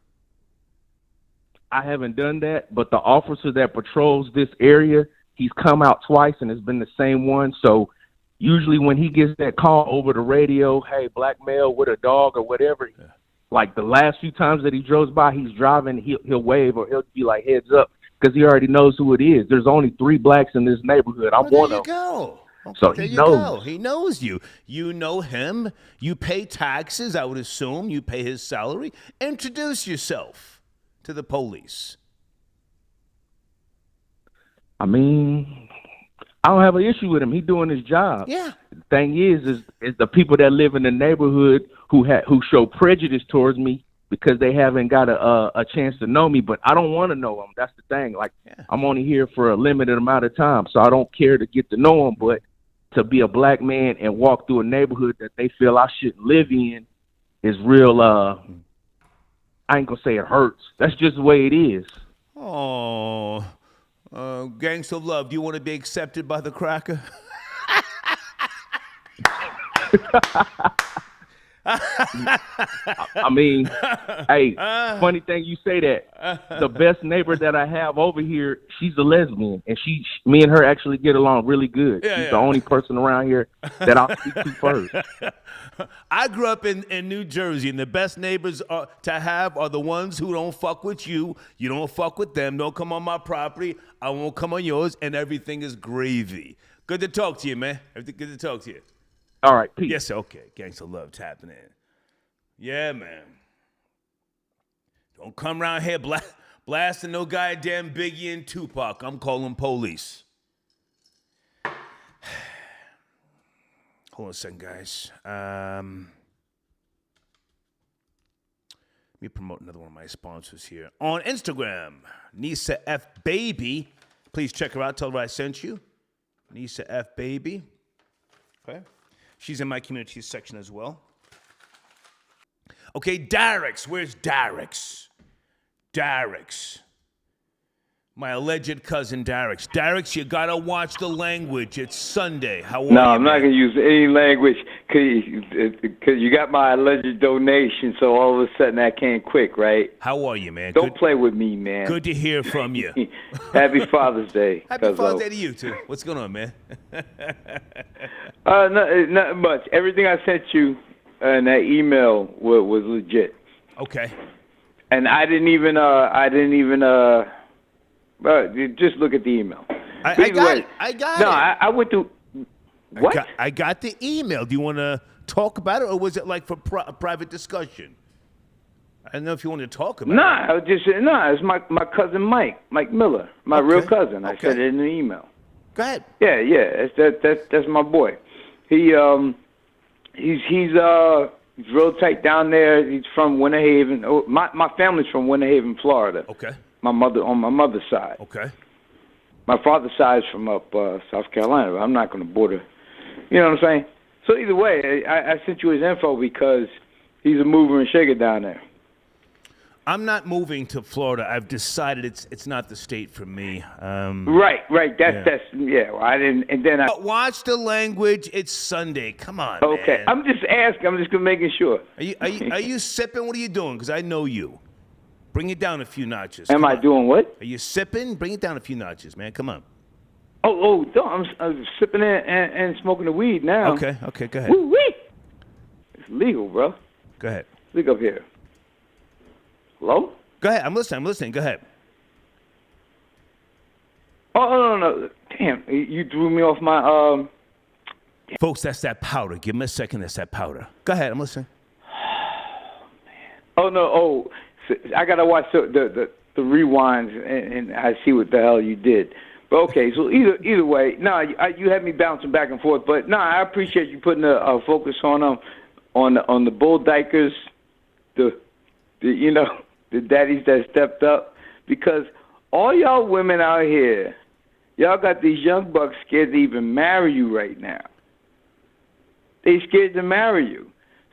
E: I haven't done that, but the officer that patrols this area, he's come out twice, and it's been the same one. So usually when he gets that call over the radio, hey, black male with a dog or whatever, like the last few times that he drove by, he's driving, he'll wave or he'll be like, heads up, because he already knows who it is. There's only 3 blacks in this neighborhood. I'm one of them.
A: There you go. Okay,
E: so
A: there
E: he
A: you
E: knows.
A: go. He knows you. You know him. You pay taxes, I would assume. You pay his salary. Introduce yourself to the police.
E: I mean, I don't have an issue with him. He's doing his job.
A: Yeah.
E: The thing is the people that live in the neighborhood who show prejudice towards me because they haven't got a chance to know me. But I don't want to know them. That's the thing. Like, I'm only here for a limited amount of time, so I don't care to get to know them. But to be a black man and walk through a neighborhood that they feel I shouldn't live in is real. I ain't gonna say it hurts. That's just the way it is.
A: Oh, Gangsta Love, do you want to be accepted by the cracker?
E: I mean, hey, funny thing you say that. The best neighbor that I have over here, she's a lesbian, and me and her actually get along really good. She's the only person around here that I'll speak to first.
A: I grew up in New Jersey, and the best neighbors to have are the ones who don't fuck with you. You don't fuck with them. Don't come on my property. I won't come on yours, and everything is gravy. Good to talk to you, man. Good to talk to you.
E: All right, peace.
A: Yes, okay. Gangsta Love tapping in. Yeah, man. Don't come around here blasting no goddamn Biggie and Tupac. I'm calling police. Hold on a second, guys. me promote another one of my sponsors here. On Instagram, Nisa F. Baby. Please check her out. Tell her I sent you. Nisa F. Baby. Okay. She's in my community section as well. Okay, Darix. Where's Darix? Darix. My alleged cousin Darix. Darix, you gotta watch the language. It's Sunday. How are you?
F: No, I'm not gonna use any language because you got my alleged donation. So all of a sudden that came quick, right?
A: How are you, man?
F: Don't play with me, man.
A: Good to hear from you.
F: Happy Father's Day.
A: Happy Father's Day to you too. What's going on, man?
F: Not much. Everything I sent you in that email was legit.
A: Okay.
F: And I didn't even just look at the email.
A: I got it.
F: No, I went to what?
A: I got the email. Do you want to talk about it, or was it like for private discussion? I don't know if you want to talk about it.
F: It's my cousin Mike Miller, my real cousin. I said it in the email.
A: Go ahead.
F: Yeah. That's my boy. He's real tight down there. He's from Winter Haven. Oh, my family's from Winter Haven, Florida.
A: Okay.
F: On my mother's side.
A: Okay.
F: My father's side is from up South Carolina. But I'm not going to border. You know what I'm saying? So either way, I sent you his info because he's a mover and shaker down there.
A: I'm not moving to Florida. I've decided it's not the state for me.
F: Right. That's I didn't, and then
A: But watch the language. It's Sunday. Come on.
F: Okay.
A: Man.
F: I'm just asking. I'm just making sure.
A: Are you sipping? What are you doing? Because I know you. Bring it down a few notches.
F: Am I doing what?
A: Are you sipping? Bring it down a few notches, man. Come on.
F: Oh, no, I'm sipping and smoking the weed now.
A: Okay, go ahead.
F: Woo-wee. It's legal, bro.
A: Go ahead.
F: Look up here. Hello?
A: Go ahead. I'm listening. Go ahead.
F: Oh, no. Damn, you threw me off my,
A: Folks, that's that powder. Give me a second. That's that powder. Go ahead. I'm listening.
F: Oh, no. Oh, so I got to watch the rewinds, and I see what the hell you did. But, okay, so either way, you had me bouncing back and forth. But, I appreciate you putting a focus on them, on the Bull Dykers, the daddies that stepped up. Because all y'all women out here, y'all got these young bucks scared to even marry you right now. They scared to marry you.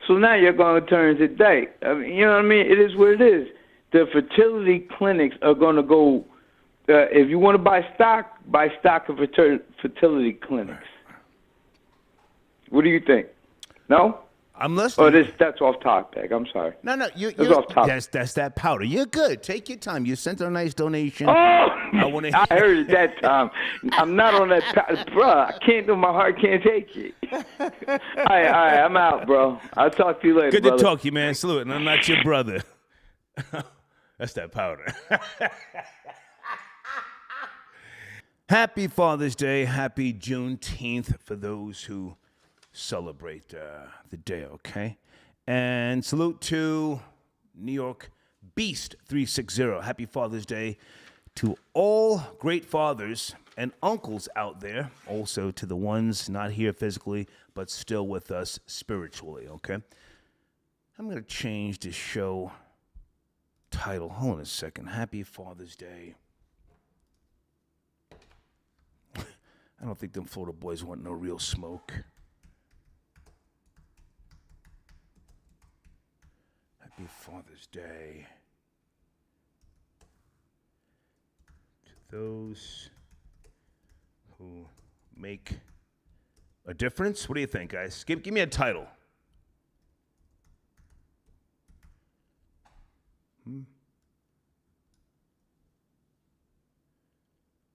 F: So now you're going to turn to date. I mean, you know what I mean? It is what it is. The fertility clinics are going to go, if you want to buy stock of fertility clinics. What do you think? No?
A: I'm listening.
F: Oh, that's off topic. I'm sorry.
A: No,
F: that's off topic.
A: That's that powder. You're good. Take your time. You sent a nice donation.
F: Oh,
A: I
F: heard it that time. I'm not on that, bruh. I can't do. My heart can't take it. All right. I'm out, bro. I'll talk to you later.
A: Good
F: brother.
A: to talk to you, man. Salute. And I'm not your brother. That's that powder. Happy Father's Day. Happy Juneteenth for those who celebrate the day, okay? And salute to New York Beast 360. Happy Father's Day to all great fathers and uncles out there. Also to the ones not here physically, but still with us spiritually, okay? I'm going to change the show title. Hold on a second. Happy Father's Day. I don't think them Florida boys want no real smoke. Happy Father's Day to those who make a difference. What do you think, guys? Give me a title.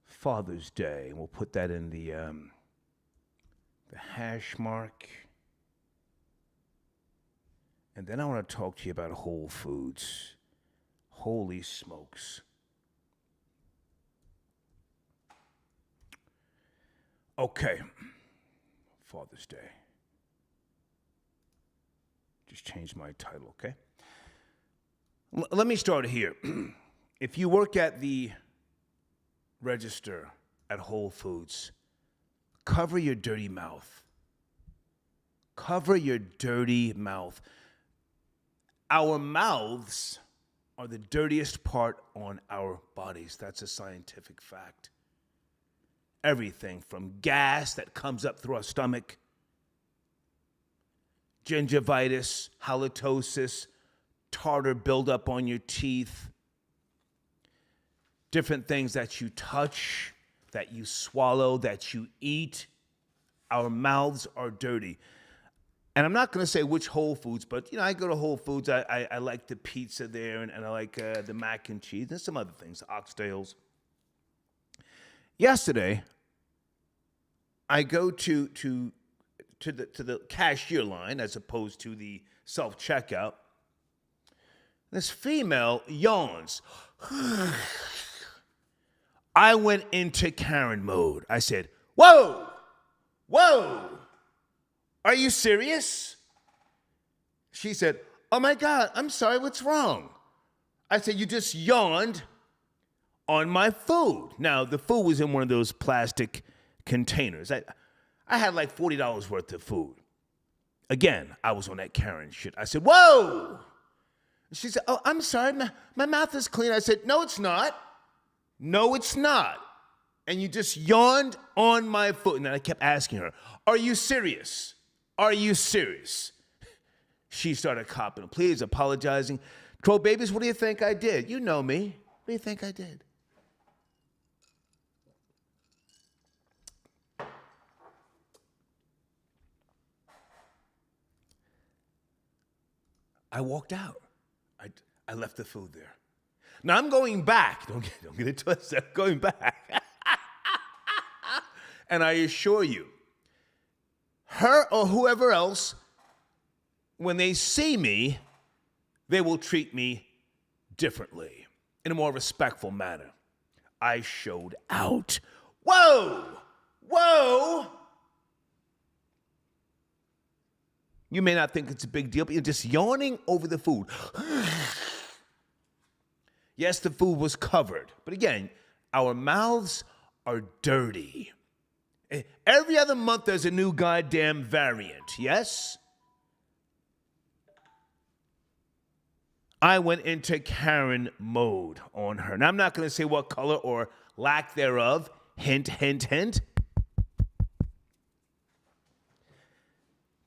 A: Father's Day. We'll put that in the hash mark. And then I want to talk to you about Whole Foods. Holy smokes. Okay. Father's Day. Just change my title, okay? Let me start here. If you work at the register at Whole Foods, cover your dirty mouth. Cover your dirty mouth. Our mouths are the dirtiest part on our bodies. That's a scientific fact. Everything from gas that comes up through our stomach, gingivitis, halitosis, tartar buildup on your teeth, different things that you touch, that you swallow, that you eat. Our mouths are dirty. And I'm not going to say which Whole Foods, but, I go to Whole Foods. I like the pizza there, and I like the mac and cheese and some other things, oxtails. Yesterday, I go to the cashier line as opposed to the self-checkout. This female yawns. I went into Karen mode. I said, whoa, are you serious? She said, oh my God, I'm sorry, what's wrong? I said, you just yawned on my food. Now, the food was in one of those plastic containers. I had like $40 worth of food. Again, I was on that Karen shit. I said, whoa. She said, oh, I'm sorry, my mouth is clean. I said, no, it's not. No, it's not. And you just yawned on my food. And then I kept asking her, are you serious? Are you serious? She started copping, please, apologizing. Troll babies, what do you think I did? You know me. What do you think I did? I walked out. I left the food there. Now I'm going back. Don't get it twisted. I'm going back. And I assure you, her or whoever else, when they see me, they will treat me differently, in a more respectful manner. I showed out. Whoa! You may not think it's a big deal, but you're just yawning over the food. Yes, the food was covered. But again, our mouths are dirty. Every other month, there's a new goddamn variant, yes? I went into Karen mode on her. Now, I'm not going to say what color or lack thereof. Hint, hint, hint.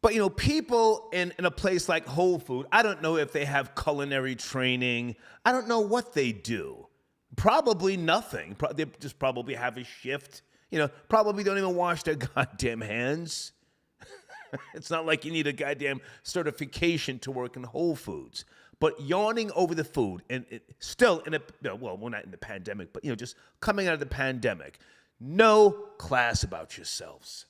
A: But, people in a place like Whole Food, I don't know if they have culinary training. I don't know what they do. Probably nothing. They just probably have a shift. Probably don't even wash their goddamn hands. It's not like you need a goddamn certification to work in Whole Foods. But yawning over the food, and still we're not in the pandemic, but, just coming out of the pandemic, no class about yourselves.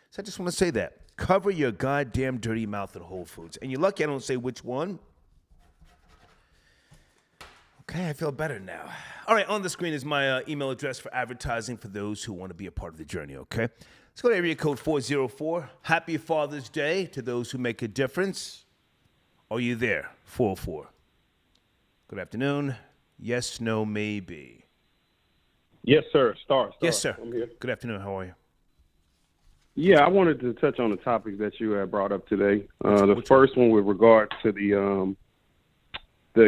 A: So I just want to say that. Cover your goddamn dirty mouth at Whole Foods. And you're lucky I don't say which one. Okay, I feel better now. All right, on the screen is my email address for advertising for those who want to be a part of the journey, okay? Let's go to area code 404. Happy Father's Day to those who make a difference. Are you there? 404. Good afternoon. Yes, no, maybe.
G: Yes, sir. Star.
A: Yes, sir.
G: I'm here.
A: Good afternoon. How are you?
G: Yeah, I wanted to touch on the topics that you had brought up today. The first one with regard to the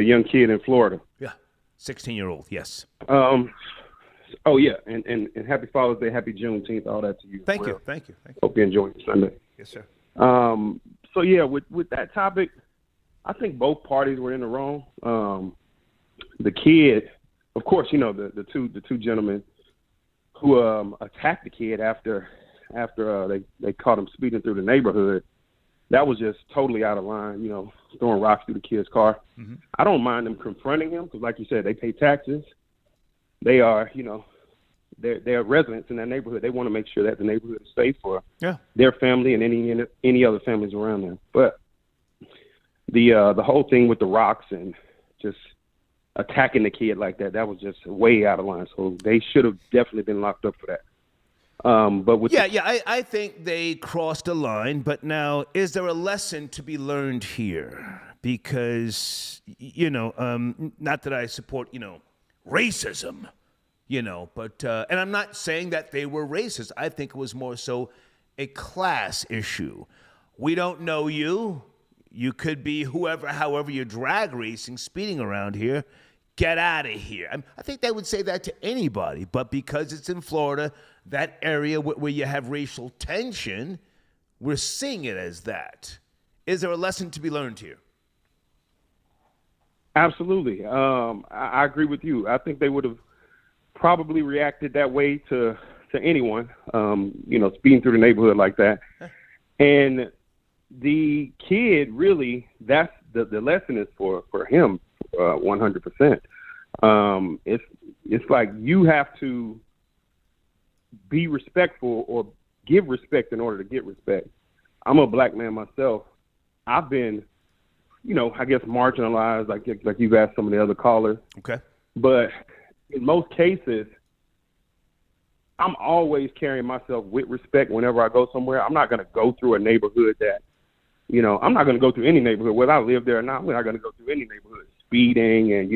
G: young kid in Florida.
A: Yeah, 16-year-old, yes.
G: Oh, yeah, and happy Father's Day, happy Juneteenth, all that to you.
A: Thank you.
G: Hope you enjoy your Sunday.
A: Yes, sir.
G: So, yeah, with that topic, I think both parties were in the wrong. The kid, of course, the two gentlemen who attacked the kid after they caught him speeding through the neighborhood. That was just totally out of line, throwing rocks through the kid's car. Mm-hmm. I don't mind them confronting him because, like you said, they pay taxes. They are, they're residents in that neighborhood. They want to make sure that the neighborhood is safe for their family and any other families around them. But the whole thing with the rocks and just attacking the kid like that was just way out of line. So they should have definitely been locked up for that. But with
A: I think they crossed a line. But now, is there a lesson to be learned here? Because not that I support racism, but and I'm not saying that they were racist. I think it was more so a class issue. We don't know you. You could be however you're drag racing, speeding around here. Get out of here. I think they would say that to anybody, but because it's in Florida, that area where you have racial tension, we're seeing it as that. Is there a lesson to be learned here?
G: Absolutely. I agree with you. I think they would have probably reacted that way to anyone, speeding through the neighborhood like that. And the kid, really, that's the lesson is for him, 100%. It's like you have to be respectful or give respect in order to get respect. I'm a black man myself. I've been, I guess marginalized, like you've asked some of the other callers.
A: Okay. But
G: in most cases, I'm always carrying myself with respect whenever I go somewhere. I'm not going to go through a neighborhood that, I'm not going to go through any neighborhood, whether I live there or not. I'm not going to go through any neighborhood speeding and,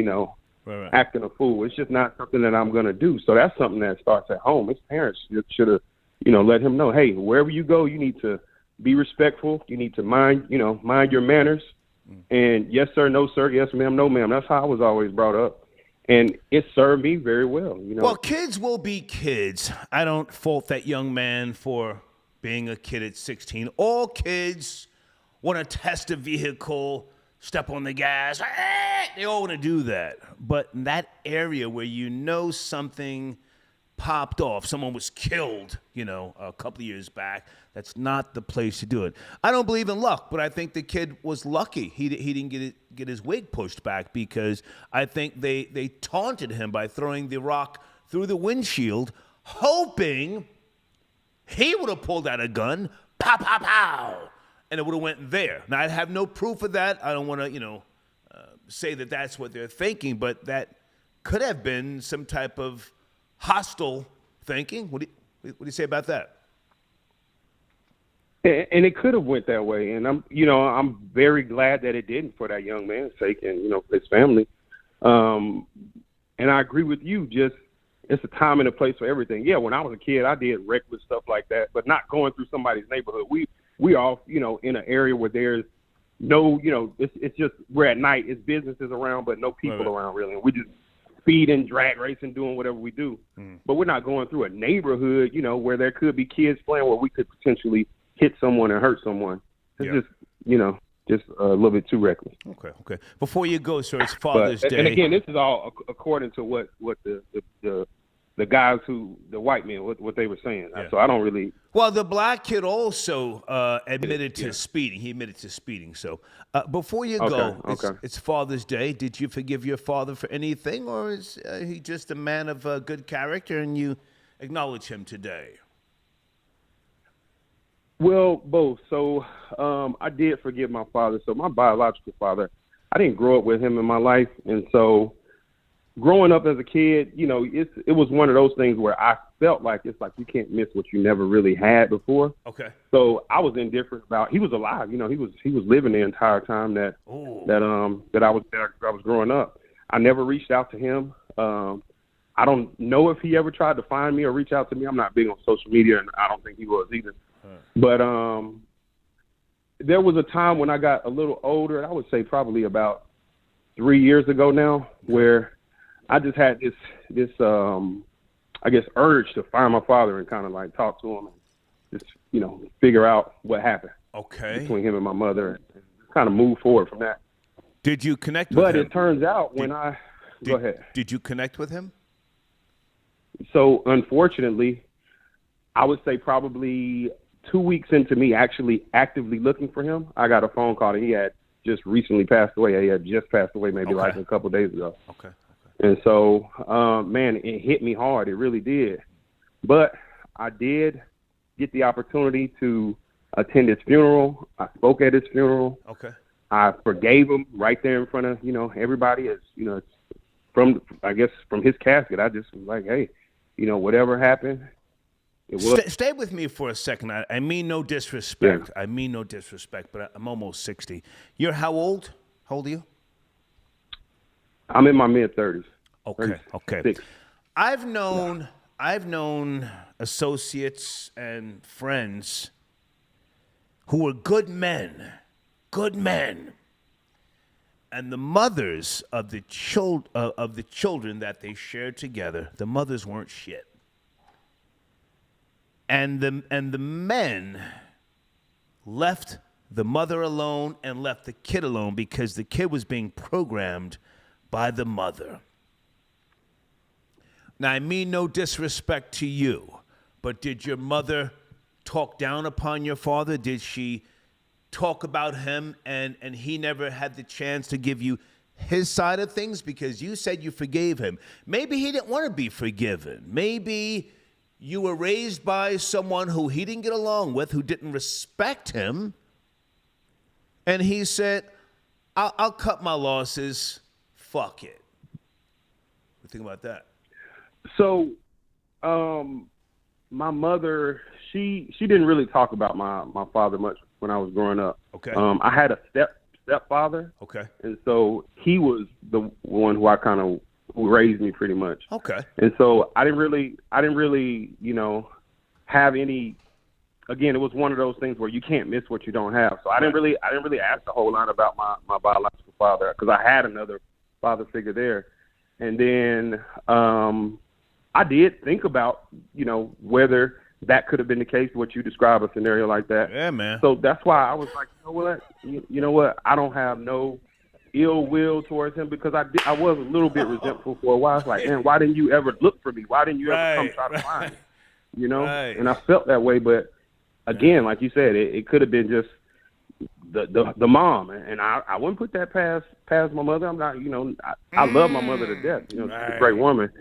A: right.
G: acting a fool. It's just not something that I'm going to do. So that's something that starts at home. His parents should have, let him know, hey, wherever you go, you need to be respectful. You need to mind your manners. And yes, sir, no, sir, yes, ma'am, no, ma'am. That's how I was always brought up. And it served me very well.
A: Well, kids will be kids. I don't fault that young man for being a kid at 16. All kids want to test a vehicle, step on the gas. They all want to do that. But in that area where something popped off, someone was killed, a couple of years back, that's not the place to do it. I don't believe in luck, but I think the kid was lucky. He didn't get his wig pushed back because I think they taunted him by throwing the rock through the windshield, hoping he would have pulled out a gun, pow, pow, pow, and it would have went there. Now, I have no proof of that. I don't want to, say that that's what they're thinking, but that could have been some type of hostile thinking. What do you say about that?
G: And it could have went that way, and I'm very glad that it didn't for that young man's sake and for his family. And I agree with you. Just it's a time and a place for everything. Yeah, when I was a kid, I did reckless stuff like that, but not going through somebody's neighborhood. We all in an area where there's no it's just we're at night. It's businesses around, but no people around really. And we just speeding, drag racing, doing whatever we do. But we're not going through a neighborhood, where there could be kids playing where we could potentially hit someone and hurt someone. It's just a little bit too reckless.
A: Okay. Before you go, sir, it's Father's Day.
G: And again, this is all according to what the guys the white men, what they were saying. Yeah. So I don't really.
A: Well, the black kid also admitted to speeding. He admitted to speeding. So before you go, it's Father's Day. Did you forgive your father for anything, or is he just a man of good character and you acknowledge him today?
G: Well, both. So I did forgive my father. So my biological father, I didn't grow up with him in my life. And so growing up as a kid, it was one of those things where I felt like it's like you can't miss what you never really had before.
A: Okay.
G: So I was indifferent about. He was alive. He was living the entire time that I was growing up. I never reached out to him. I don't know if he ever tried to find me or reach out to me. I'm not big on social media, and I don't think he was either. But there was a time when I got a little older, I would say probably about 3 years ago now, where I just had this I guess urge to find my father and kind of like talk to him and just figure out what happened between him and my mother and kind of move forward from that.
A: Did you connect with him?
G: But it turns out go ahead.
A: Did you connect with him?
G: So unfortunately, I would say probably 2 weeks into me actually actively looking for him, I got a phone call that he had just recently passed away. He had just passed away maybe like a couple of days ago.
A: Okay.
G: And so, man, it hit me hard. It really did. But I did get the opportunity to attend his funeral. I spoke at his funeral.
A: Okay.
G: I forgave him right there in front of, everybody. From his casket, I just was like, hey, whatever happened, it was.
A: Stay with me for a second. I mean no disrespect.
G: Yeah.
A: I mean no disrespect, but I'm almost 60. You're how old? How old are you?
G: I'm in my mid-30s.
A: Okay.
G: 36.
A: I've known associates and friends who were good men good men. And the mothers of the children that they shared together, the mothers weren't shit. And the men left the mother alone and left the kid alone because the kid was being programmed by the mother. Now, I mean no disrespect to you, but did your mother talk down upon your father? Did she talk about him and he never had the chance to give you his side of things? Because you said you forgave him. Maybe he didn't want to be forgiven. Maybe you were raised by someone who he didn't get along with, who didn't respect him. And he said, I'll cut my losses. Fuck it. What do you think about that?
G: So, my mother, she didn't really talk about my father much when I was growing up.
A: Okay.
G: I had a stepfather.
A: Okay.
G: And so he was the one who raised me pretty much.
A: Okay.
G: And so I didn't really, have any. Again, it was one of those things where you can't miss what you don't have. So I didn't really ask a whole lot about my biological father because I had another father figure there. And then I did think about, whether that could have been the case, what you describe a scenario like that.
A: Yeah, man.
G: So that's why I was like, you know what? I don't have no ill will towards him because I was a little bit resentful for a while. It's like, man, why didn't you ever look for me? Why didn't you ever come try to find me?
A: Right.
G: And I felt that way. But again, like you said, it could have been just the mom, and I wouldn't put that past my mother. I'm not, I love my mother to death. She's a great woman,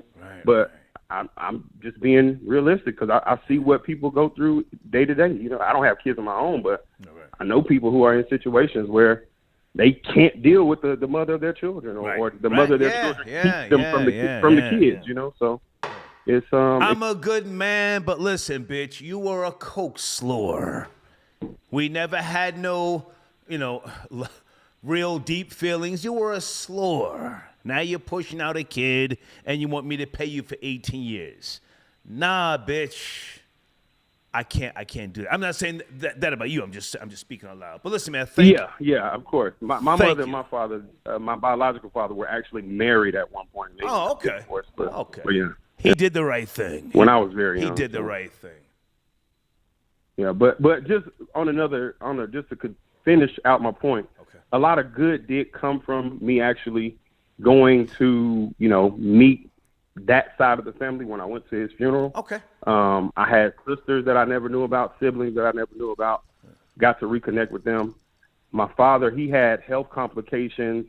G: but I'm just being realistic because I see what people go through day to day. I don't have kids of my own, but I know people who are in situations where they can't deal with the mother of their children or the mother of their children keeps them from the kids. So it's
A: I'm a good man, but listen, bitch, you were a coke slower. We never had no, real deep feelings. You were a slower. Now you're pushing out a kid and you want me to pay you for 18 years. Nah, bitch. I can't do that. I'm not saying that about you. I'm just speaking out loud. But listen, man,
G: Yeah, of course. My mother and my father, my biological father, were actually married at one point.
A: Oh, okay.
G: Divorced,
A: Okay.
G: But yeah.
A: He did the right thing.
G: When I was very young.
A: He did the right thing.
G: Yeah, but just just to finish out my point,
A: okay.
G: A lot of good did come from me actually going to, meet that side of the family when I went to his funeral.
A: Okay.
G: I had sisters that I never knew about, siblings that I never knew about, got to reconnect with them. My father, he had health complications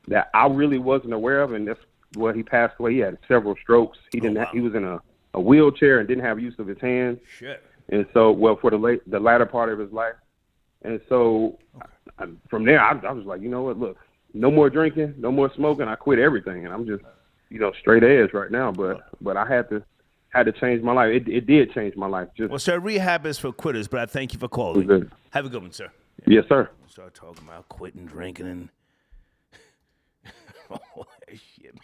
G: that I really wasn't aware of, and that's what he passed away. He had several strokes. He was in a wheelchair and didn't have use of his hands.
A: Shit.
G: And so, for the latter part of his life. And so from there, I was like, you know what, look, no more drinking, no more smoking. I quit everything. And I'm just, straight edge right now. But I had to change my life. It did change my life.
A: Well, sir, rehab is for quitters, but I thank you for calling.
G: Good.
A: Have a good one, sir.
G: Yes, sir.
A: Start talking about quitting drinking and oh, shit.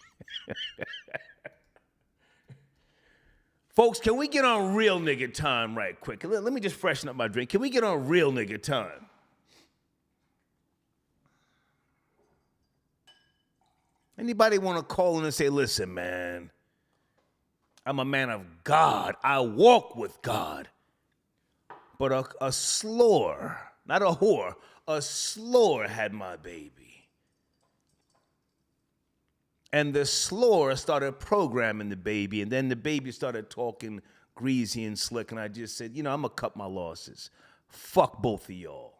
A: Folks, can we get on real nigga time right quick? Let me just freshen up my drink. Can we get on real nigga time? Anybody want to call in and say, listen, man, I'm a man of God. I walk with God. But a slore, not a whore, a slore had my baby. And the slore started programming the baby, and then the baby started talking greasy and slick, and I just said, I'm going to cut my losses. Fuck both of y'all.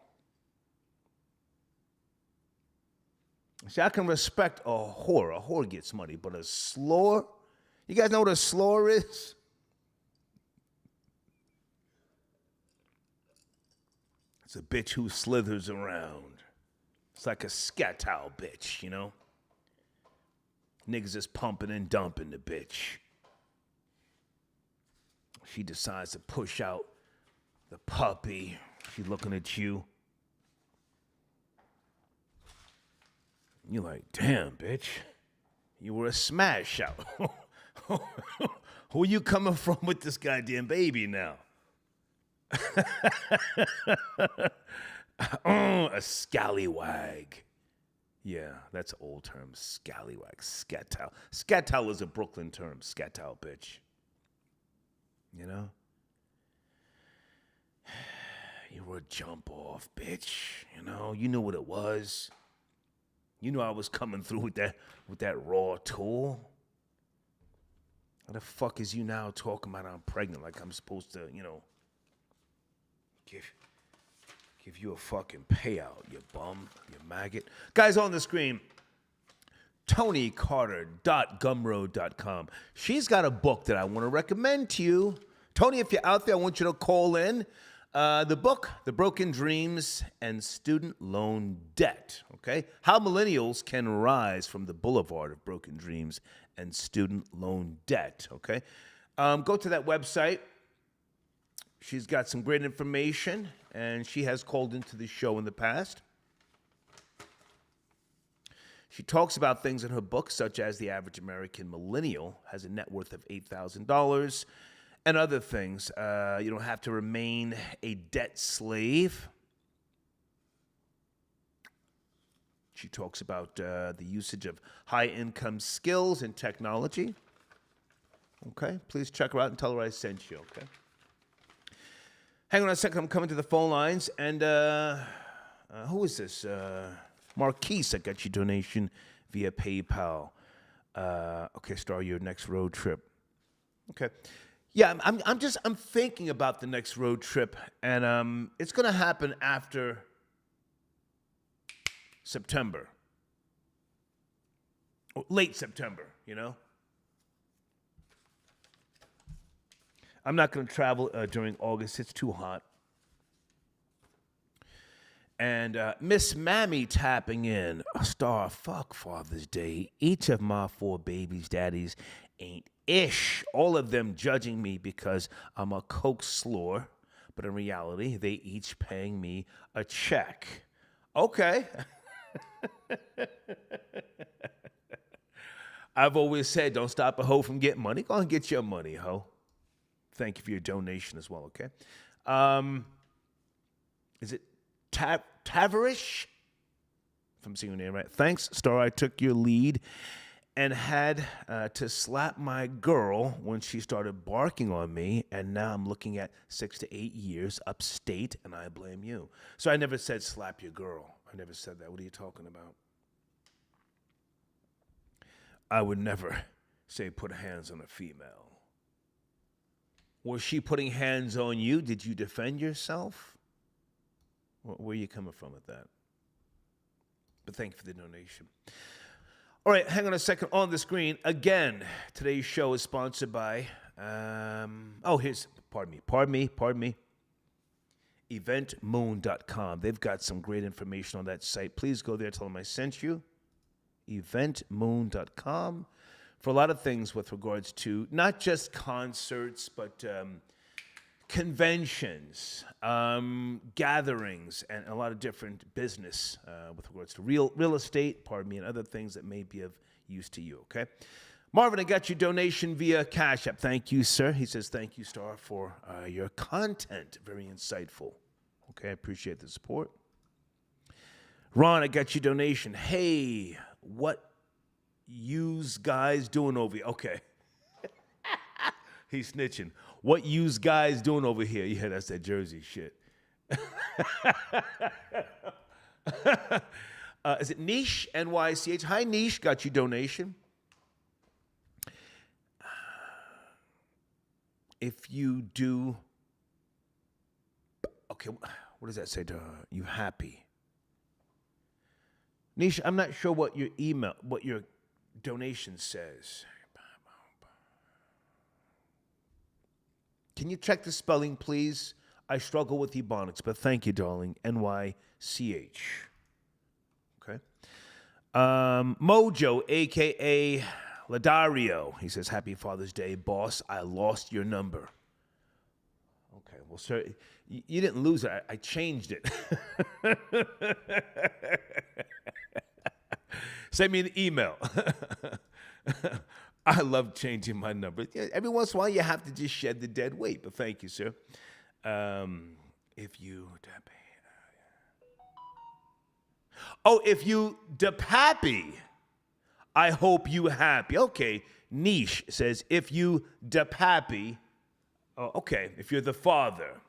A: See, I can respect a whore. A whore gets money, but a slore? You guys know what a slore is? It's a bitch who slithers around. It's like a scat towel bitch, Niggas is pumping and dumping the bitch. She decides to push out the puppy. She's looking at you. You're like, damn, bitch. You were a smash out. Who you coming from with this goddamn baby now? A scallywag. Yeah, that's an old term. Scallywag. Scattowel. Scattowel is a Brooklyn term. Scattowel, bitch. You know? You were a jump off, bitch. You know, you knew what it was. You knew I was coming through with that raw tool. What the fuck is you now talking about I'm pregnant like I'm supposed to, you know, give you a fucking payout, you bum, you maggot. Guys on the screen, TonyCarter.gumroad.com. She's got a book that I want to recommend to you. Tony, if you're out there, I want you to call in. The book, The Broken Dreams and Student Loan Debt, okay? How millennials can rise from the boulevard of broken dreams and student loan debt, okay? Go to that website. She's got some great information, and she has called into the show in the past. She talks about things in her book, such as the average American millennial has a net worth of $8,000 and other things. You don't have to remain a debt slave. She talks about the usage of high-income skills and technology. Okay, please check her out and tell her I sent you, okay? Hang on a second, I'm coming to the phone lines. And who is this? Marquise, I got your donation via PayPal. Okay, start your next road trip. Okay. Yeah, I'm thinking about the next road trip, and it's gonna happen after September. Or late September, you know? I'm not going to travel during August. It's too hot. And Miss Mammy tapping in. Star, fuck Father's Day. Each of my 4 babies' daddies ain't ish. All of them judging me because I'm a coke slore. But in reality, they each paying me a check. Okay. I've always said, don't stop a hoe from getting money. Go and get your money, hoe. Thank you for your donation as well, okay? Is it Tavarish? If I'm saying your name right. Thanks, Star. I took your lead and had to slap my girl when she started barking on me, and now I'm looking at 6 to 8 years upstate, and I blame you. So I never said slap your girl. I never said that. What are you talking about? I would never say put hands on a female. Was she putting hands on you? Did you defend yourself? Where are you coming from with that? But thank you for the donation. All right, hang on a second. On the screen, again, today's show is sponsored by, pardon me, eventmoon.com. They've got some great information on that site. Please go there, tell them I sent you. Eventmoon.com. For a lot of things with regards to not just concerts, but conventions, gatherings, and a lot of different business with regards to real estate, and other things that may be of use to you, okay? Marvin, I got your donation via Cash App. Thank you, sir. He says, thank you, Star, for your content. Very insightful. Okay, I appreciate the support. Ron, I got your donation. Hey, what yous guys doing over here? Okay. He's snitching. What yous guys doing over here? Yeah, that's that Jersey shit. Is it Niche, NYCH? Hi, Niche. Got your donation. If you do... Okay, what does that say to you? Happy. Niche, I'm not sure what your donation says. Can you check the spelling, please? I struggle with Ebonics, but thank you, darling. NYCH. Okay. Mojo, a.k.a. Ladario. He says, happy Father's Day, boss. I lost your number. Okay, well, sir, you didn't lose it. I changed it. Send me an email. I love changing my number. Every once in a while, you have to just shed the dead weight. But thank you, sir. If you Oh, if you happy, I hope you happy. Okay. Niche says, if you happy, oh, okay, if you're the father.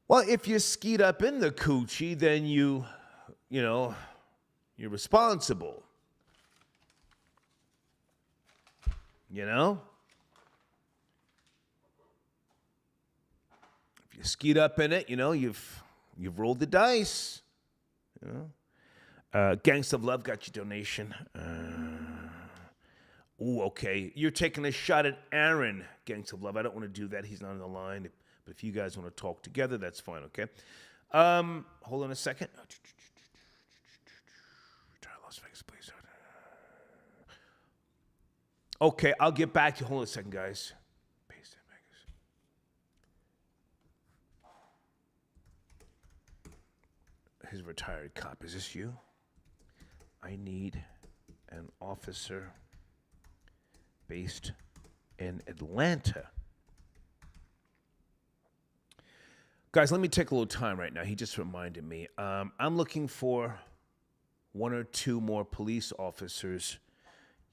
A: Well, if you skeet up in the coochie, then you're responsible. You know? If you skeet up in it, you've rolled the dice. You know? Gangs of Love got your donation. Okay. You're taking a shot at Aaron, Gangs of Love. I don't want to do that. He's not on the line. But if you guys want to talk together, that's fine, okay? Hold on a second. Retire Las Vegas, please. Okay, I'll get back to you. Hold on a second, guys. Paste in Vegas. His retired cop. Is this you? I need an officer based in Atlanta. Guys, let me take a little time right now. He just reminded me. I'm looking for 1 or 2 more police officers.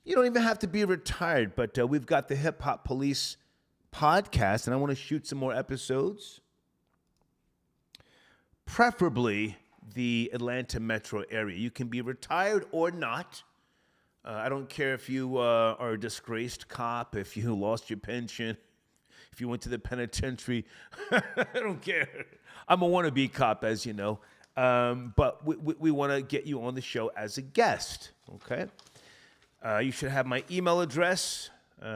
A: You don't even have to be retired, but we've got the Hip Hop Police podcast, and I want to shoot some more episodes. Preferably the Atlanta metro area. You can be retired or not. I don't care if you are a disgraced cop, if you lost your pension, if you went to the penitentiary. I don't care. I'm a wannabe cop, as you know. But we want to get you on the show as a guest, okay? You should have my email address,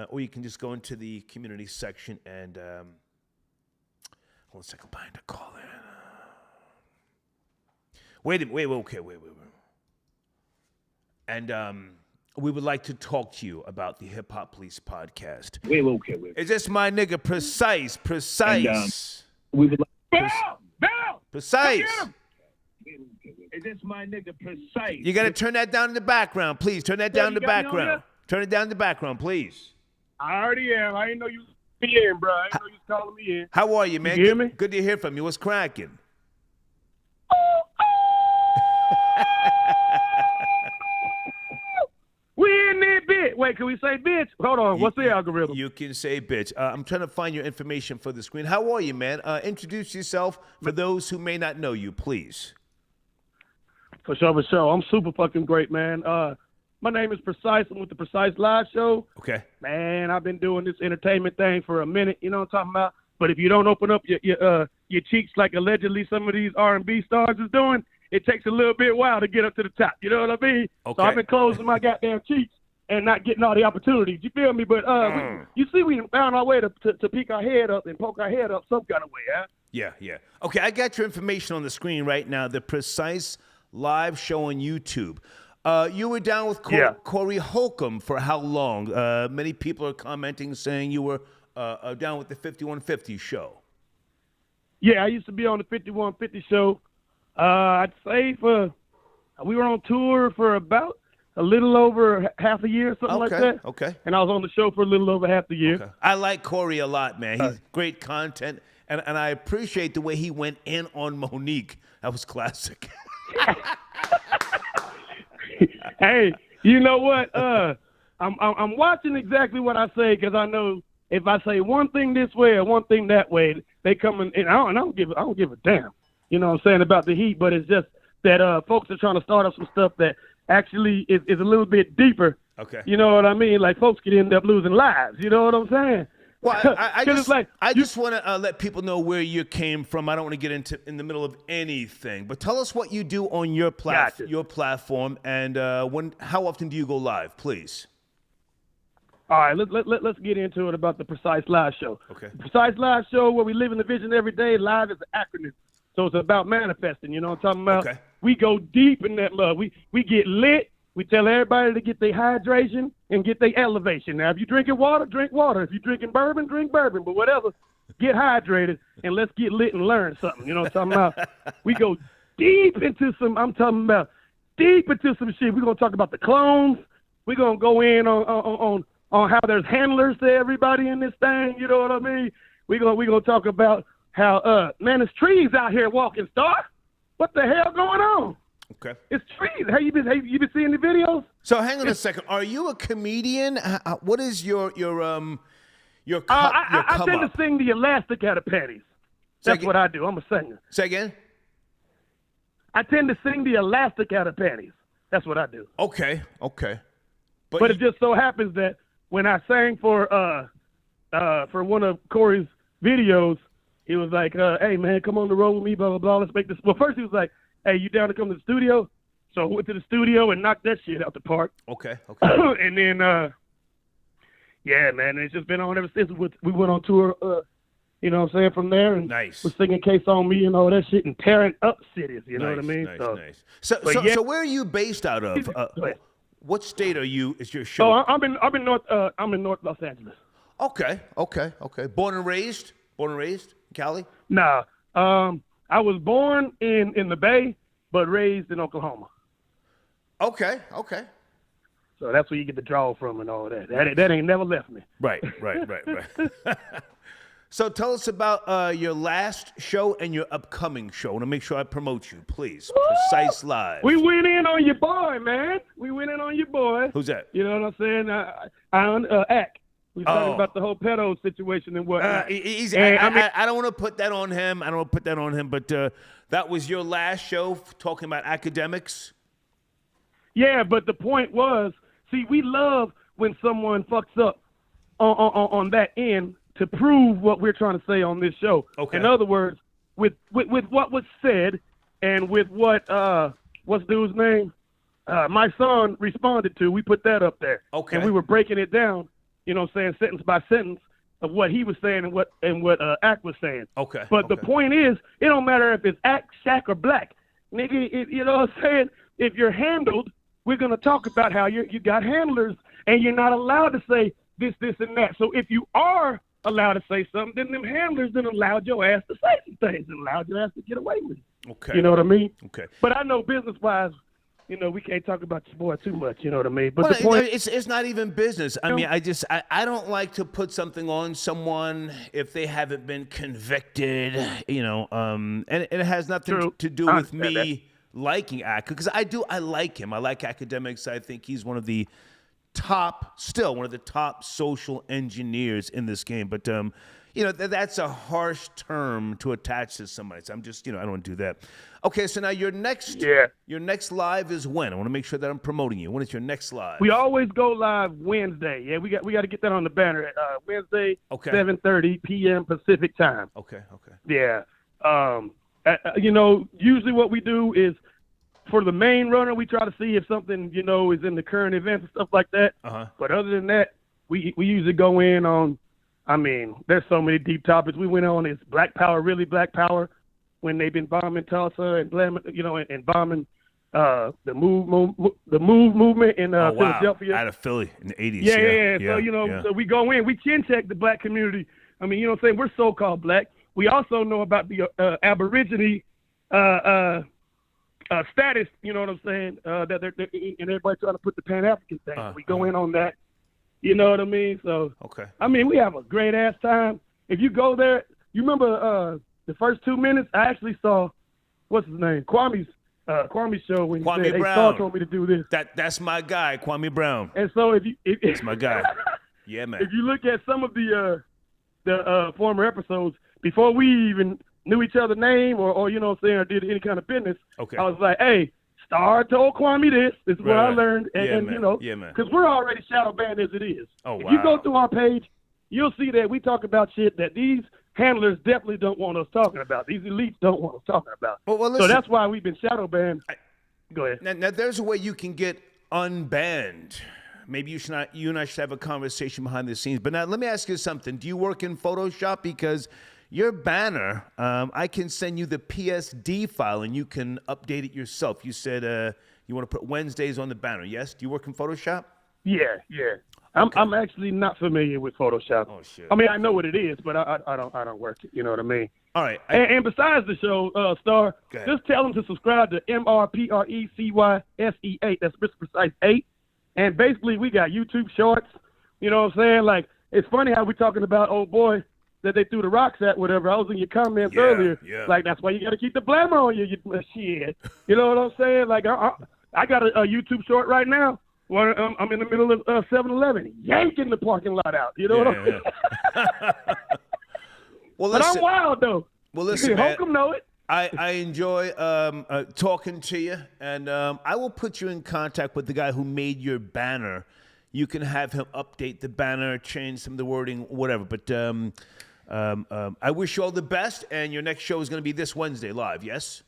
A: or you can just go into the community section and hold on a second, behind a call in. Wait. And we would like to talk to you about the Hip Hop Police podcast.
G: Wait.
A: Is this my nigga Precise?
G: And, we would like
A: Precise.
G: Is this my nigga Precise?
A: You got to turn that down in the background, please. Turn that down in the background. Turn it down in the background, please.
G: I already am. I didn't know you was in, bro. I didn't know you was calling me in.
A: How are you, man?
G: You hear me?
A: Good to hear from you. What's cracking?
G: We in there, bitch. Wait, can we say bitch? Hold on. What's the algorithm?
A: You can say bitch. I'm trying to find your information for the screen. How are you, man? Introduce yourself for those who may not know you, please.
G: For sure. I'm super fucking great, man. My name is Precise. I'm with the Precise Live Show.
A: Okay.
G: Man, I've been doing this entertainment thing for a minute. You know what I'm talking about? But if you don't open up your cheeks like allegedly some of these R&B stars is doing, it takes a little bit while to get up to the top. You know what I mean?
A: Okay.
G: So I've been closing my goddamn cheeks and not getting all the opportunities. You feel me? But you see, we found our way to peek our head up and poke our head up some kind of way, huh?
A: Yeah. Okay, I got your information on the screen right now. The Precise Live Show on YouTube. You were down with Corey Holcomb for how long? Many people are commenting saying you were down with the 5150 show.
G: Yeah, I used to be on the 5150 show. I'd say we were on tour for about a little over half a year, something like that.
A: Okay.
G: And I was on the show for a little over half the year.
A: Okay. I like Corey a lot, man. He's great content, and I appreciate the way he went in on Monique. That was classic.
G: Hey, you know what? I'm watching exactly what I say because I know if I say one thing this way or one thing that way, they come in, and I don't give a damn. You know what I'm saying about the heat, but it's just that folks are trying to start up some stuff that actually is a little bit deeper.
A: Okay.
G: You know what I mean? Like folks could end up losing lives. You know what I'm saying?
A: Well, I just want to let people know where you came from. I don't want to get in the middle of anything, but tell us what you do on your platform, and how often do you go live, please?
G: All right, let's get into it about the Precise Live Show.
A: Okay.
G: The Precise Live Show, where we live in the vision every day. Live is an acronym, so it's about manifesting. You know what I'm talking about?
A: Okay.
G: We go deep in that love. We get lit. We tell everybody to get their hydration and get their elevation. Now, if you're drinking water, drink water. If you're drinking bourbon, drink bourbon. But whatever, get hydrated and let's get lit and learn something. You know what I'm talking about? We go deep into some shit. We're going to talk about the clones. We're going to go in on how there's handlers to everybody in this thing. You know what I mean? We're gonna talk about how, man, there's trees out here walking, Star. what the hell going on?
A: Okay.
G: It's trees. Have you been seeing the videos?
A: So hang on a second. Are you a comedian? What is your come
G: I tend
A: up?
G: to sing the elastic out of panties. That's what I do. I'm a singer.
A: Say again?
G: I tend to sing the elastic out of panties. That's what I do.
A: Okay.
G: But it just so happens that when I sang for one of Corey's videos, he was like, hey, man, come on the road with me, blah, blah, blah. Let's make this. Well, first he was like, hey, you down to come to the studio? So I went to the studio and knocked that shit out the park.
A: Okay.
G: And then, yeah, man, it's just been on ever since. We went on tour, you know what I'm saying, from there. And
A: nice.
G: we're singing Case on Me and all that shit and tearing up cities, you know what I mean?
A: Nice. So where are you based out of? What state are you? Is your show?
G: Oh, I'm in North Los Angeles.
A: Okay. Born and raised Cali?
G: Nah. I was born in the Bay, but raised in Oklahoma.
A: Okay.
G: So that's where you get the draw from and all that. That ain't never left me.
A: Right. So tell us about your last show and your upcoming show. I want to make sure I promote you, please. Precise Live.
G: We went in on your boy, man.
A: Who's that?
G: You know what I'm saying? Ack. We talking about the whole pedo situation and whatnot.
A: I don't want to put that on him. But that was your last show talking about academics?
G: Yeah, but the point was, see, we love when someone fucks up on that end to prove what we're trying to say on this show.
A: Okay.
G: In other words, with what was said and with what what's dude's name? My son responded to, we put that up there.
A: Okay.
G: And we were breaking it down, you know what I'm saying, sentence by sentence of what he was saying and what Ack was saying.
A: Okay.
G: But the point is, it don't matter if it's Ack, Shaq, or Black. Nigga, you know what I'm saying? If you're handled, we're going to talk about how you got handlers and you're not allowed to say this, and that. So if you are allowed to say something, then them handlers then allowed your ass to say some things and allowed your ass to get away with it.
A: Okay.
G: You know what I mean?
A: Okay.
G: But I know business-wise, you know, we can't talk about your boy too much, you know what I mean? But the point
A: it's not even business. I mean, I don't like to put something on someone if they haven't been convicted, you know, and it has nothing to do with me liking Ack, because I like him. I like academics. I think he's one of the top social engineers in this game. But you know, that's a harsh term to attach to somebody. So I'm just, you know, I don't want to do that. Okay, so now your next live is when? I want to make sure that I'm promoting you. When is your next live?
G: We always go live Wednesday. Yeah, we got to get that on the banner. Wednesday, 7:30 p.m. Pacific time.
A: Okay.
G: Yeah. You know, usually what we do is for the main runner, we try to see if something, you know, is in the current events and stuff like that. But other than that, we usually go in on, I mean, there's so many deep topics. We went on is Black Power, really Black Power, when they've been bombing Tulsa and you know, and bombing the move movement in Philadelphia.
A: Out of Philly in the 80s.
G: Yeah. So, you know, so we go in, we chin check the Black community. I mean, you know what I'm saying? We're so-called Black. We also know about the Aborigine status, you know what I'm saying, that they're and everybody trying to put the Pan-African thing. We go in on that, you know what I mean? So, I mean, we have a great-ass time. If you go there, you remember the first 2 minutes, I actually saw, what's his name, Kwame's show when he said, hey, Star told me to do this.
A: That's my guy, Kwame Brown.
G: And so
A: that's my guy. Yeah, man.
G: If you look at some of the former episodes, before we even knew each other's name or you know what I'm saying, or did any kind of business, I was like, hey, Star told Kwame this. This is what I learned. And you know, because we're already shadow banned as it is. If you go through our page, you'll see that we talk about shit that these handlers definitely don't want us talking about. These elites don't want us talking about.
A: Well, listen,
G: so that's why we've been shadow banned. Go ahead.
A: Now, there's a way you can get unbanned. Maybe you and I should have a conversation behind the scenes. But now let me ask you something. Do you work in Photoshop? Because your banner, I can send you the PSD file and you can update it yourself. You said you want to put Wednesdays on the banner. Yes? Do you work in Photoshop?
G: Yeah. I'm actually not familiar with Photoshop.
A: Oh shit.
G: I mean, I know what it is, but I don't work it. You know what I mean?
A: All right.
G: And besides the show, Star, just tell them to subscribe to MRPRECYSE8. That's Mr. Precise 8. And basically, we got YouTube shorts. You know what I'm saying? Like, it's funny how we talking about old boy, that they threw the rocks at, whatever. I was in your comments earlier.
A: Yeah.
G: Like, that's why you got to keep the blammer on you shit. You know what I'm saying? Like, I got a YouTube short right now where I'm in the middle of 7-Eleven, yanking the parking lot out. You know what I'm saying?
A: Well,
G: but
A: listen,
G: I'm wild, though.
A: Well, listen, man.
G: Holcomb know it.
A: I enjoy talking to you, and I will put you in contact with the guy who made your banner. You can have him update the banner, change some of the wording, whatever. But I wish you all the best, and your next show is going to be this Wednesday live, yes?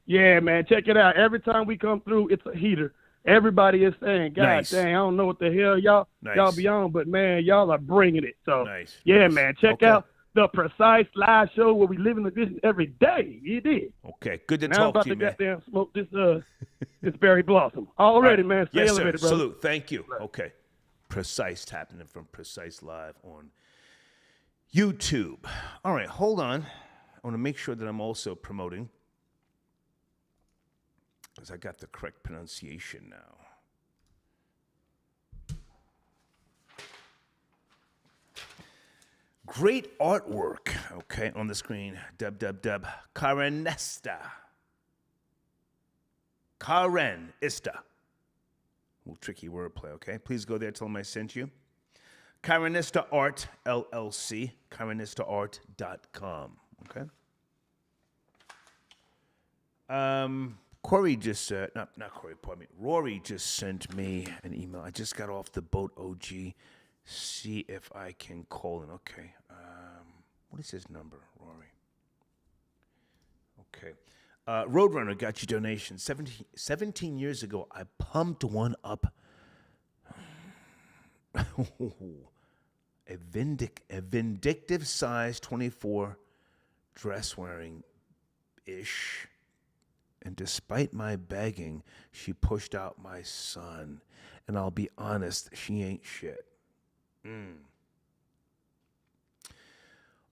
G: Yeah, man, check it out. Every time we come through, it's a heater. Everybody is saying, God
A: Nice.
G: dang, I don't know what the hell y'all be on, but, man, y'all are bringing it. So, yeah, man, check out the Precise Live Show where we live in the vision every day. You did.
A: Okay, good to
G: now
A: talk to you, man.
G: I'm about to goddamn smoke this berry blossom. Already, man. Stay
A: Yes,
G: elevated,
A: sir.
G: brother.
A: Salute. Thank you. Okay. Precise happening from Precise Live on YouTube. All right, hold on. I want to make sure that I'm also promoting, because I got the correct pronunciation now. Great artwork, okay, on the screen. Karenista. Karenista. A little tricky wordplay, okay? Please go there, tell them I sent you. Karenista Art, LLC. KarenistaArt.com, okay? Corey just, not Corey, pardon me. Rory just sent me an email. I just got off the boat, OG. See if I can call him. Okay. What is his number, Rory? Okay. Roadrunner got you donation. 17 years ago, I pumped one up. A vindictive size 24 dress wearing ish. And despite my begging, she pushed out my son. And I'll be honest, she ain't shit.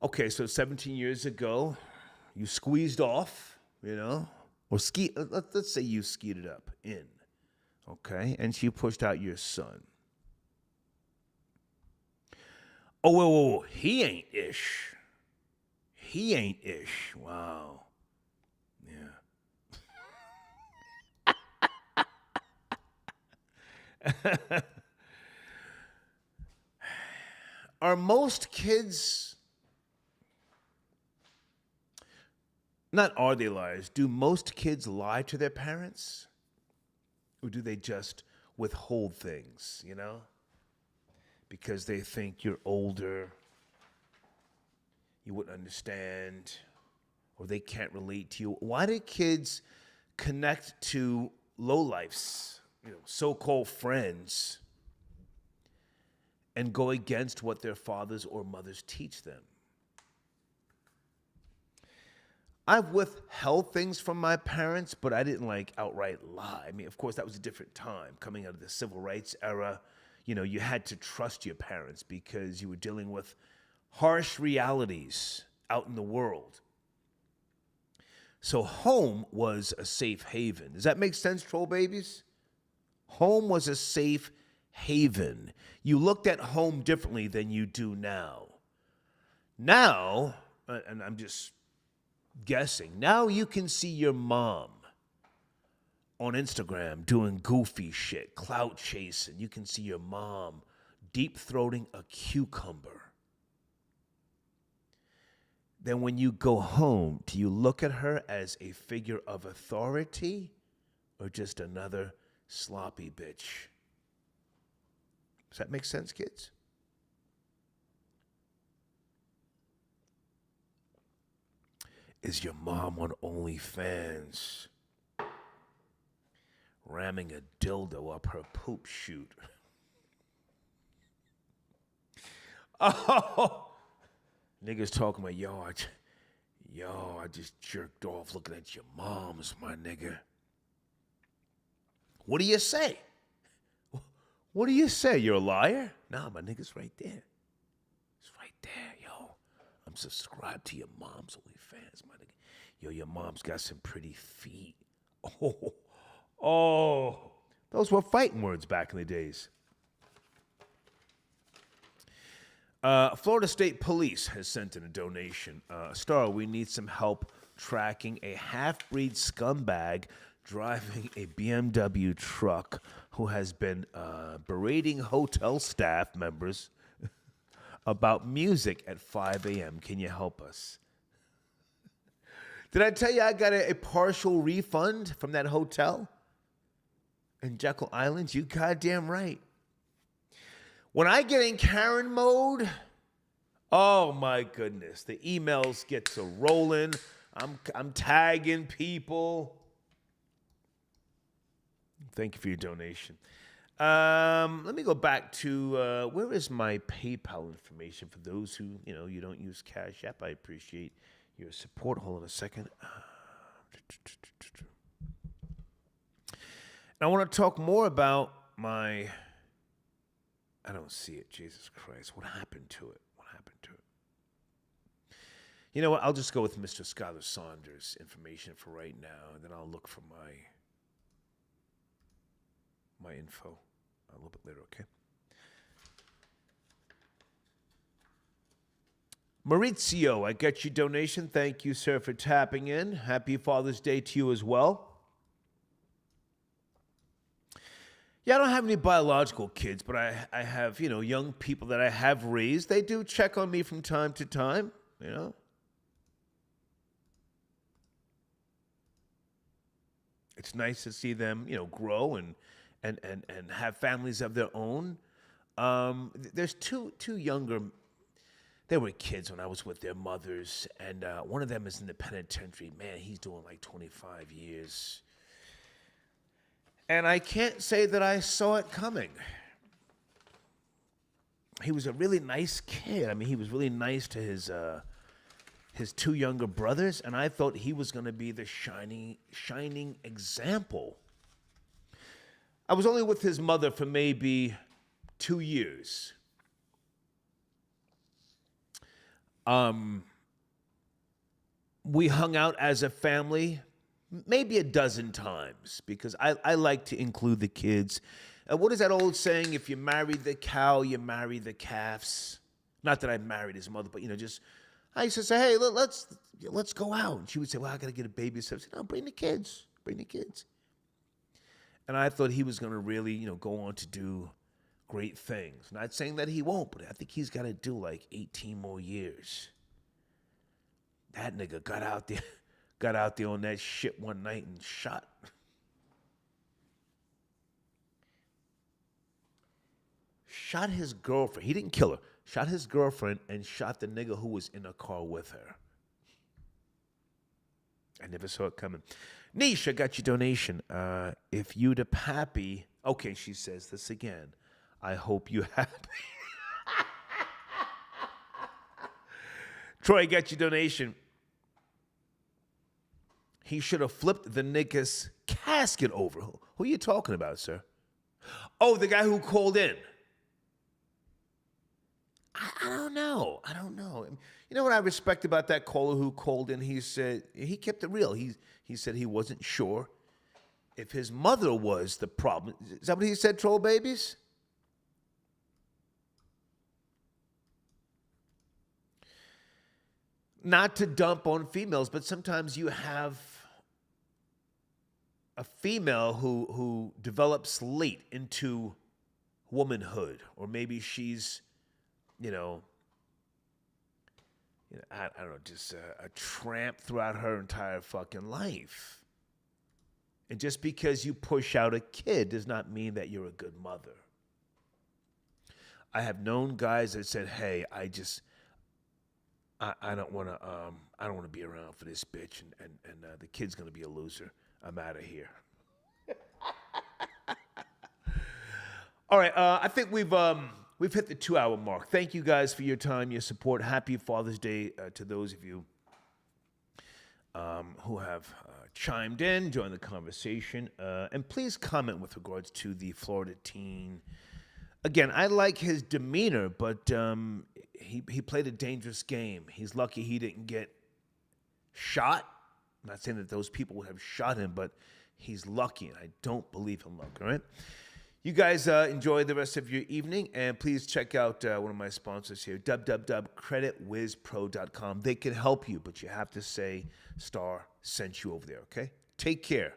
A: Okay, so 17 years ago, you squeezed off, you know, or let's say you skied it up in, okay, and she pushed out your son. Oh, whoa, he ain't ish. He ain't ish. Wow. Yeah. Are most kids, not are they liars, do most kids lie to their parents? Or do they just withhold things, you know? Because they think you're older, you wouldn't understand, or they can't relate to you. Why do kids connect to lowlifes, so-called friends, and go against what their fathers or mothers teach them? I've withheld things from my parents, but I didn't outright lie. I mean, of course, that was a different time. Coming out of the civil rights era, you had to trust your parents because you were dealing with harsh realities out in the world. So home was a safe haven. Does that make sense, troll babies? Home was a safe haven. You looked at home differently than you do now. Now, and I'm just guessing, now you can see your mom on Instagram doing goofy shit, clout chasing. You can see your mom deep-throating a cucumber. Then when you go home, do you look at her as a figure of authority or just another sloppy bitch? Does that make sense, kids? Is your mom on OnlyFans ramming a dildo up her poop chute? Oh, niggas talking about, yo, I just jerked off looking at your mom's, my nigga. What do you say? What do you say? You're a liar? Nah, my nigga's right there. It's right there, yo. I'm subscribed to your mom's OnlyFans, my nigga. Yo, your mom's got some pretty feet. Oh. Those were fighting words back in the days. Florida State Police has sent in a donation. Star, we need some help tracking a half-breed scumbag driving a BMW truck who has been berating hotel staff members about music at 5 a.m. Can you help us? Did I tell you I got a partial refund from that hotel in Jekyll Island? You goddamn right. When I get in Karen mode, oh my goodness, the emails get to rolling. I'm tagging people. Thank you for your donation. Let me go back to where is my PayPal information for those who you don't use Cash App. I appreciate your support. Hold on a second. I want to talk more about my. I don't see it. Jesus Christ. What happened to it? What happened to it? You know what? I'll just go with Mr. Skylar Saunders' information for right now, and then I'll look for my info a little bit later, okay? Maurizio, I get your donation. Thank you, sir, for tapping in. Happy Father's Day to you as well. Yeah, I don't have any biological kids, but I have, young people that I have raised. They do check on me from time to time, It's nice to see them, grow and have families of their own. There's two younger, they were kids when I was with their mothers, and one of them is in the penitentiary. Man, he's doing like 25 years. And I can't say that I saw it coming. He was a really nice kid. I mean, he was really nice to his two younger brothers, and I thought he was going to be the shining example. I was only with his mother for maybe 2 years. We hung out as a family maybe a dozen times because I like to include the kids. What is that old saying? If you marry the cow, you marry the calves. Not that I married his mother, but I used to say, hey, let's go out. And she would say, well, I got to get a babysitter. I said, no, bring the kids. And I thought he was going to really, go on to do great things. Not saying that he won't, but I think he's got to do like 18 more years. That nigga got out there on that shit one night and shot his girlfriend. He didn't kill her. Shot his girlfriend and shot the nigga who was in a car with her. I never saw it coming. Niche, I got your donation. If you the pappy, okay, she says this again. I hope you happy. Troy, got your donation. He should have flipped the nigga's casket over. Who are you talking about, sir? Oh, the guy who called in. I don't know. You know what I respect about that caller who called in? He said he kept it real. He said he wasn't sure if his mother was the problem. Is that what he said, troll babies? Not to dump on females, but sometimes you have a female who develops late into womanhood, or maybe she's, I don't know, just a tramp throughout her entire fucking life. And just because you push out a kid does not mean that you're a good mother. I have known guys that said, "Hey, I don't want to be around for this bitch, and the kid's gonna be a loser. I'm out of here." All right, I think we've hit the 2-hour mark. Thank you guys for your time, your support. Happy Father's Day to those of you who have chimed in, joined the conversation, and please comment with regards to the Florida teen. Again, I like his demeanor, but he played a dangerous game. He's lucky he didn't get shot. I'm not saying that those people would have shot him, but he's lucky, and I don't believe in luck, all right? You guys enjoy the rest of your evening, and please check out one of my sponsors here, www.creditwizpro.com. They can help you, but you have to say Star sent you over there, okay? Take care.